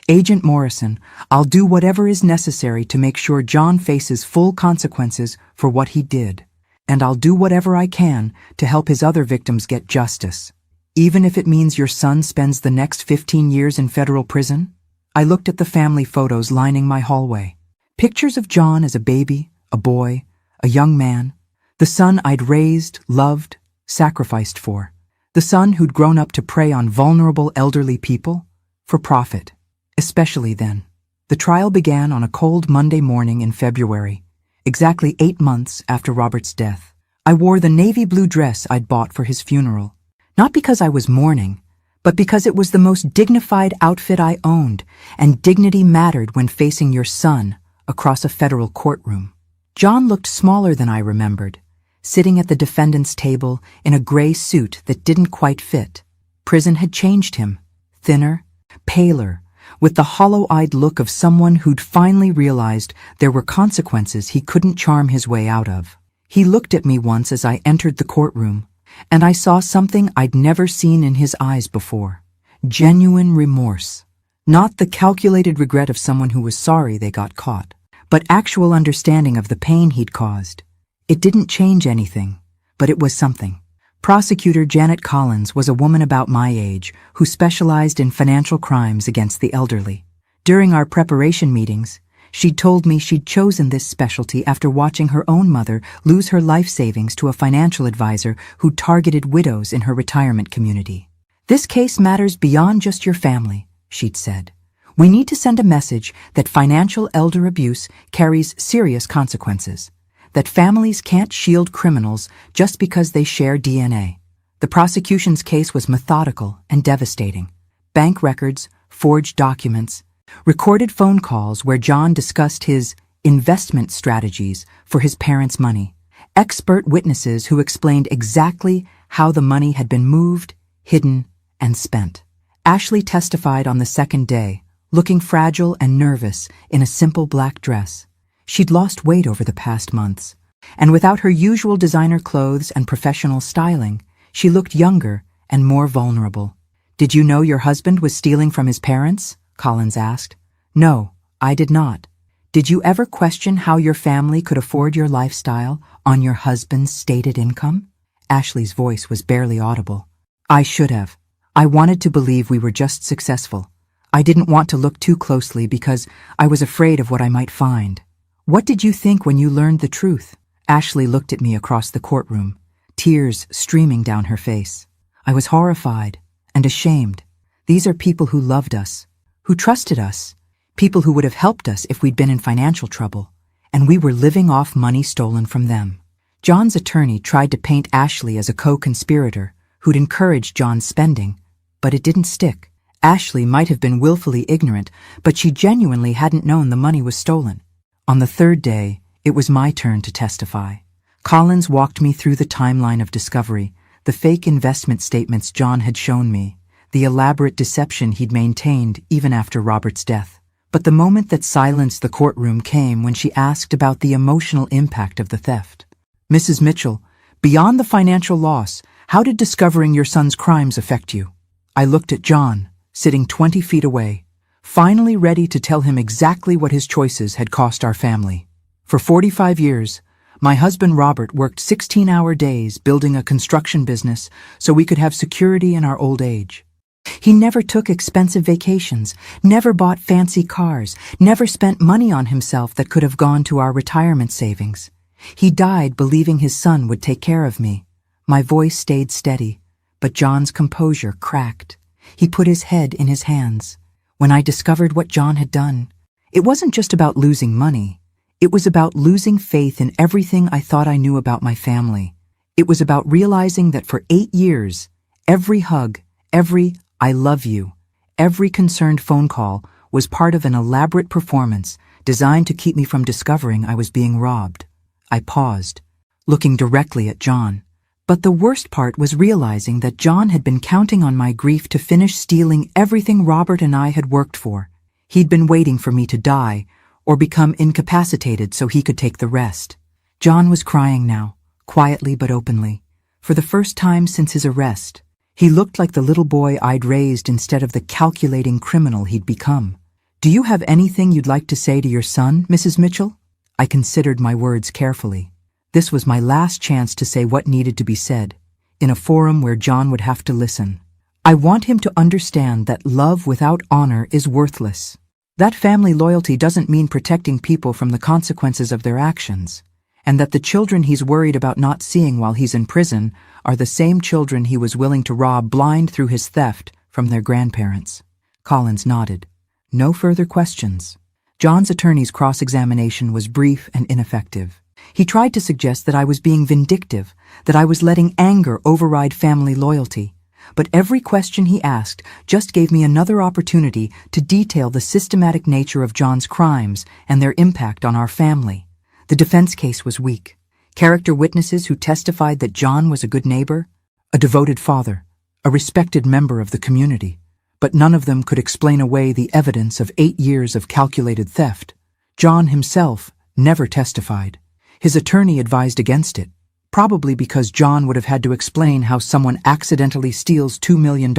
Agent Morrison, I'll do whatever is necessary to make sure John faces full consequences for what he did. And I'll do whatever I can to help his other victims get justice. Even if it means your son spends the next 15 years in federal prison? I looked at the family photos lining my hallway. Pictures of John as a baby, a boy, a young man. The son I'd raised, loved, sacrificed for. The son who'd grown up to prey on vulnerable elderly people for profit. Especially then. The trial began on a cold Monday morning in February. Exactly 8 months after Robert's death. I wore the navy blue dress I'd bought for his funeral. Not because I was mourning, but because it was the most dignified outfit I owned, and dignity mattered when facing your son across a federal courtroom. John looked smaller than I remembered, sitting at the defendant's table in a gray suit that didn't quite fit. Prison had changed him, thinner, paler, with the hollow-eyed look of someone who'd finally realized there were consequences he couldn't charm his way out of. He looked at me once as I entered the courtroom, and I saw something I'd never seen in his eyes before. Genuine remorse. Not the calculated regret of someone who was sorry they got caught, but actual understanding of the pain he'd caused. It didn't change anything, but it was something. Prosecutor Janet Collins was a woman about my age who specialized in financial crimes against the elderly. During our preparation meetings, she'd told me she'd chosen this specialty after watching her own mother lose her life savings to a financial advisor who targeted widows in her retirement community. "This case matters beyond just your family," she'd said. "We need to send a message that financial elder abuse carries serious consequences, that families can't shield criminals just because they share DNA." The prosecution's case was methodical and devastating. Bank records, forged documents, recorded phone calls where John discussed his investment strategies for his parents' money, expert witnesses who explained exactly how the money had been moved, hidden, and spent. Ashley testified on the second day, looking fragile and nervous in a simple black dress. She'd lost weight over the past months, and without her usual designer clothes and professional styling, she looked younger and more vulnerable. "Did you know your husband was stealing from his parents?" Collins asked. "No, I did not." "Did you ever question how your family could afford your lifestyle on your husband's stated income?" Ashley's voice was barely audible. "I should have. I wanted to believe we were just successful. I didn't want to look too closely because I was afraid of what I might find." "What did you think when you learned the truth?" Ashley looked at me across the courtroom, tears streaming down her face. "I was horrified and ashamed. These are people who loved us, who trusted us, people who would have helped us if we'd been in financial trouble, and we were living off money stolen from them." John's attorney tried to paint Ashley as a co-conspirator who'd encouraged John's spending, but it didn't stick. Ashley might have been willfully ignorant, but she genuinely hadn't known the money was stolen. On the third day, it was my turn to testify. Collins walked me through the timeline of discovery, the fake investment statements John had shown me, the elaborate deception he'd maintained even after Robert's death. But the moment that silenced the courtroom came when she asked about the emotional impact of the theft. "Mrs. Mitchell, beyond the financial loss, how did discovering your son's crimes affect you?" I looked at John, sitting 20 feet away, finally ready to tell him exactly what his choices had cost our family. For 45 years, my husband Robert worked 16-hour days building a construction business so we could have security in our old age. He never took expensive vacations, never bought fancy cars, never spent money on himself that could have gone to our retirement savings. He died believing his son would take care of me. My voice stayed steady, but John's composure cracked. He put his head in his hands. When I discovered what John had done, it wasn't just about losing money. It was about losing faith in everything I thought I knew about my family. It was about realizing that for 8 years, every hug, every "I love you," every concerned phone call was part of an elaborate performance designed to keep me from discovering I was being robbed. I paused, looking directly at John. But the worst part was realizing that John had been counting on my grief to finish stealing everything Robert and I had worked for. He'd been waiting for me to die or become incapacitated so he could take the rest. John was crying now, quietly but openly. For the first time since his arrest, he looked like the little boy I'd raised instead of the calculating criminal he'd become. "Do you have anything you'd like to say to your son, Mrs. Mitchell?" I considered my words carefully. This was my last chance to say what needed to be said, in a forum where John would have to listen. "I want him to understand that love without honor is worthless. That family loyalty doesn't mean protecting people from the consequences of their actions, and that the children he's worried about not seeing while he's in prison are the same children he was willing to rob blind through his theft from their grandparents." Collins nodded. No further questions. John's attorney's cross-examination was brief and ineffective. He tried to suggest that I was being vindictive, that I was letting anger override family loyalty. But every question he asked just gave me another opportunity to detail the systematic nature of John's crimes and their impact on our family. The defense case was weak. Character witnesses who testified that John was a good neighbor, a devoted father, a respected member of the community, but none of them could explain away the evidence of 8 years of calculated theft. John himself never testified. His attorney advised against it, probably because John would have had to explain how someone accidentally steals $2 million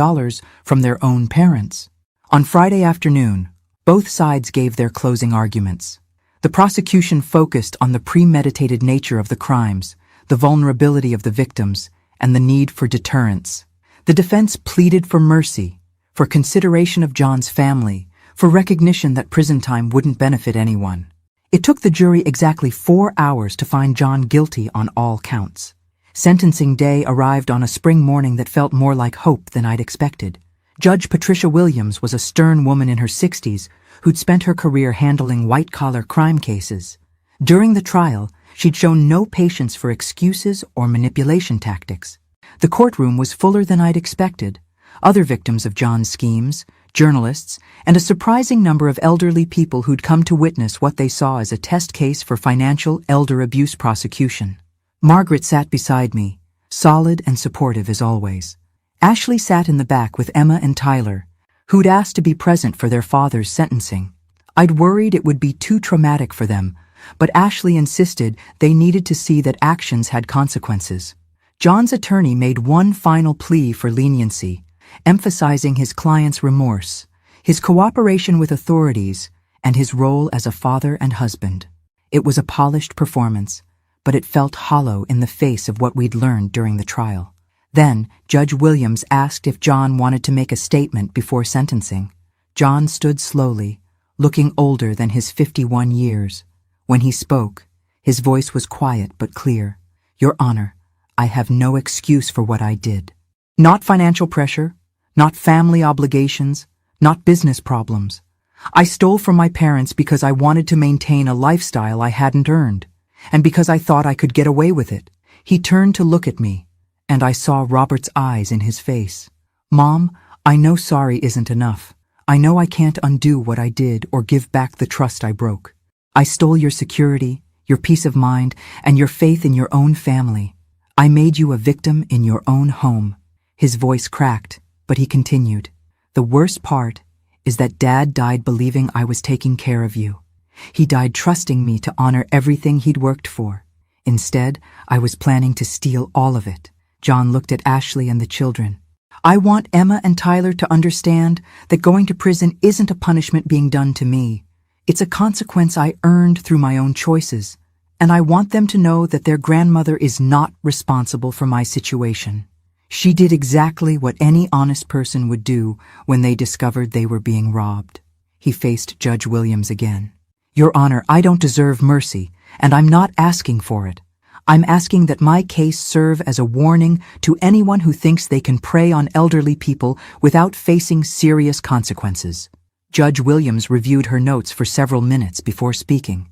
from their own parents. On Friday afternoon, both sides gave their closing arguments. The prosecution focused on the premeditated nature of the crimes, the vulnerability of the victims, and the need for deterrence. The defense pleaded for mercy, for consideration of John's family, for recognition that prison time wouldn't benefit anyone. It took the jury exactly 4 hours to find John guilty on all counts. Sentencing day arrived on a spring morning that felt more like hope than I'd expected. Judge Patricia Williams was a stern woman in her 60s who'd spent her career handling white-collar crime cases. During the trial, she'd shown no patience for excuses or manipulation tactics. The courtroom was fuller than I'd expected. Other victims of John's schemes, journalists, and a surprising number of elderly people who'd come to witness what they saw as a test case for financial elder abuse prosecution. Margaret sat beside me, solid and supportive as always. Ashley sat in the back with Emma and Tyler, who'd asked to be present for their father's sentencing. I'd worried it would be too traumatic for them, but Ashley insisted they needed to see that actions had consequences. John's attorney made one final plea for leniency, emphasizing his client's remorse, his cooperation with authorities, and his role as a father and husband. It was a polished performance, but it felt hollow in the face of what we'd learned during the trial. Then, Judge Williams asked if John wanted to make a statement before sentencing. John stood slowly, looking older than his 51 years. When he spoke, his voice was quiet but clear. "Your Honor, I have no excuse for what I did. Not financial pressure, not family obligations, not business problems. I stole from my parents because I wanted to maintain a lifestyle I hadn't earned, and because I thought I could get away with it." He turned to look at me, and I saw Robert's eyes in his face. "Mom, I know sorry isn't enough. I know I can't undo what I did or give back the trust I broke. I stole your security, your peace of mind, and your faith in your own family. I made you a victim in your own home." His voice cracked, but he continued. "The worst part is that Dad died believing I was taking care of you. He died trusting me to honor everything he'd worked for. Instead, I was planning to steal all of it." John looked at Ashley and the children. "I want Emma and Tyler to understand that going to prison isn't a punishment being done to me. It's a consequence I earned through my own choices, and I want them to know that their grandmother is not responsible for my situation. She did exactly what any honest person would do when they discovered they were being robbed." He faced Judge Williams again. "Your Honor, I don't deserve mercy, and I'm not asking for it. I'm asking that my case serve as a warning to anyone who thinks they can prey on elderly people without facing serious consequences." Judge Williams reviewed her notes for several minutes before speaking.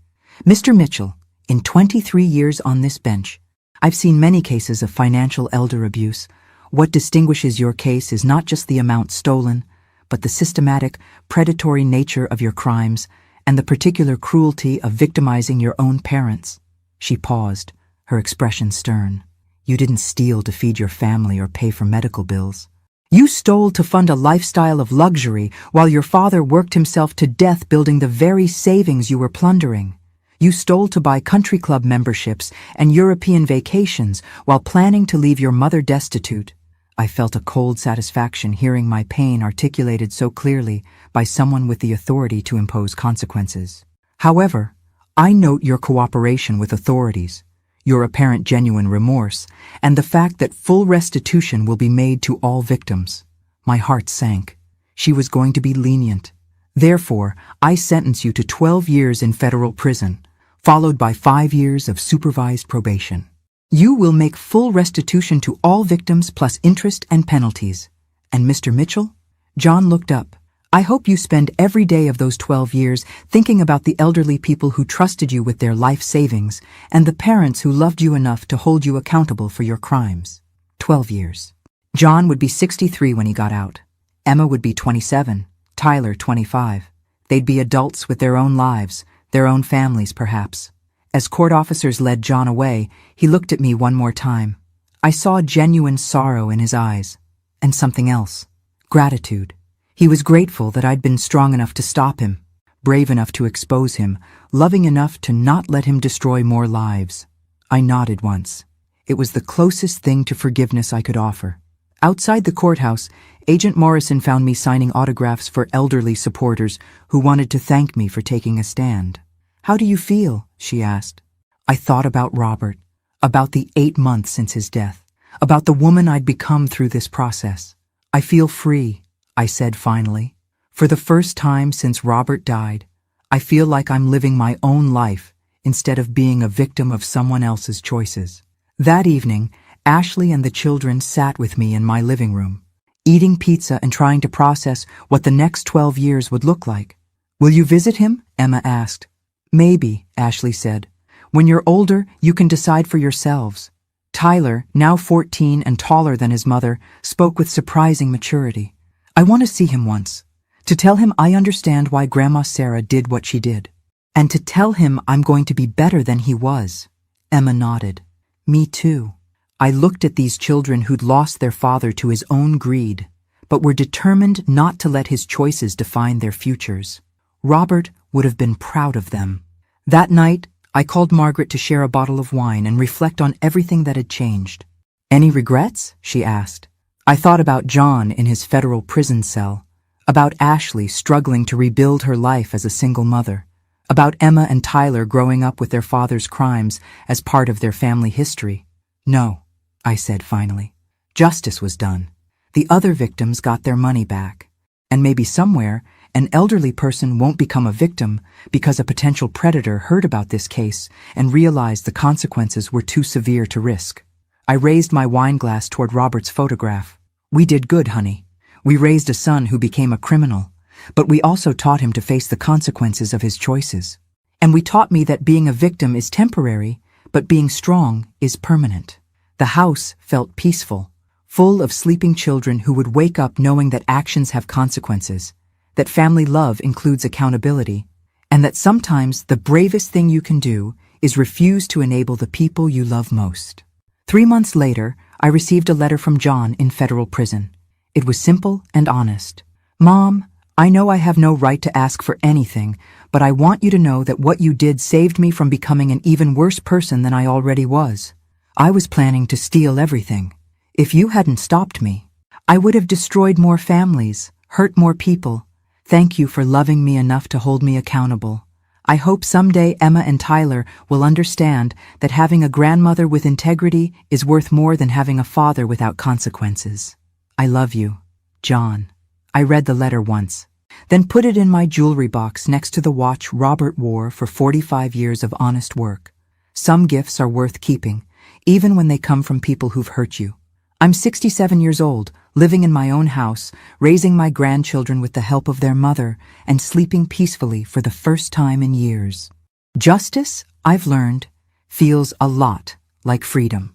"Mr. Mitchell, in 23 years on this bench, I've seen many cases of financial elder abuse. What distinguishes your case is not just the amount stolen, but the systematic, predatory nature of your crimes and the particular cruelty of victimizing your own parents." She paused, her expression stern. "You didn't steal to feed your family or pay for medical bills. You stole to fund a lifestyle of luxury while your father worked himself to death building the very savings you were plundering. You stole to buy country club memberships and European vacations while planning to leave your mother destitute." I felt a cold satisfaction hearing my pain articulated so clearly by someone with the authority to impose consequences. "However, I note your cooperation with authorities, your apparent genuine remorse, and the fact that full restitution will be made to all victims." My heart sank. She was going to be lenient. "Therefore, I sentence you to 12 years in federal prison, followed by 5 years of supervised probation. You will make full restitution to all victims plus interest and penalties. And Mr. Mitchell?" John looked up. "I hope you spend every day of those 12 years thinking about the elderly people who trusted you with their life savings and the parents who loved you enough to hold you accountable for your crimes." 12 years. John would be 63 when he got out. Emma would be 27, Tyler 25. They'd be adults with their own lives, their own families perhaps. As court officers led John away, he looked at me one more time. I saw genuine sorrow in his eyes, and something else, gratitude. He was grateful that I'd been strong enough to stop him, brave enough to expose him, loving enough to not let him destroy more lives. I nodded once. It was the closest thing to forgiveness I could offer. Outside the courthouse, Agent Morrison found me signing autographs for elderly supporters who wanted to thank me for taking a stand. "How do you feel?" she asked. I thought about Robert, about the 8 months since his death, about the woman I'd become through this process. "I feel free," I said finally. "For the first time since Robert died, I feel like I'm living my own life instead of being a victim of someone else's choices." That evening, Ashley and the children sat with me in my living room, eating pizza and trying to process what the next 12 years would look like. "Will you visit him?" Emma asked. "Maybe," Ashley said. "When you're older, you can decide for yourselves." Tyler, now 14 and taller than his mother, spoke with surprising maturity. "I want to see him once. To tell him I understand why Grandma Sarah did what she did. And to tell him I'm going to be better than he was." Emma nodded. "Me too." I looked at these children who'd lost their father to his own greed, but were determined not to let his choices define their futures. Robert would have been proud of them. That night, I called Margaret to share a bottle of wine and reflect on everything that had changed. "Any regrets?" she asked. I thought about John in his federal prison cell, about Ashley struggling to rebuild her life as a single mother, about Emma and Tyler growing up with their father's crimes as part of their family history. "No," I said finally. "Justice was done. The other victims got their money back. And maybe somewhere, an elderly person won't become a victim because a potential predator heard about this case and realized the consequences were too severe to risk." I raised my wine glass toward Robert's photograph. "We did good, honey. We raised a son who became a criminal, but we also taught him to face the consequences of his choices. And we taught me that being a victim is temporary, but being strong is permanent." The house felt peaceful, full of sleeping children who would wake up knowing that actions have consequences, that family love includes accountability, and that sometimes the bravest thing you can do is refuse to enable the people you love most. 3 months later, I received a letter from John in federal prison. It was simple and honest. "Mom, I know I have no right to ask for anything, but I want you to know that what you did saved me from becoming an even worse person than I already was. I was planning to steal everything. If you hadn't stopped me, I would have destroyed more families, hurt more people. Thank you for loving me enough to hold me accountable. I hope someday Emma and Tyler will understand that having a grandmother with integrity is worth more than having a father without consequences. I love you, John." I read the letter once, then put it in my jewelry box next to the watch Robert wore for 45 years of honest work. Some gifts are worth keeping, even when they come from people who've hurt you. I'm 67 years old, living in my own house, raising my grandchildren with the help of their mother, and sleeping peacefully for the first time in years. Justice, I've learned, feels a lot like freedom.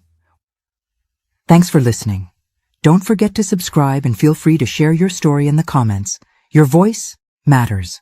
Thanks for listening. Don't forget to subscribe and feel free to share your story in the comments. Your voice matters.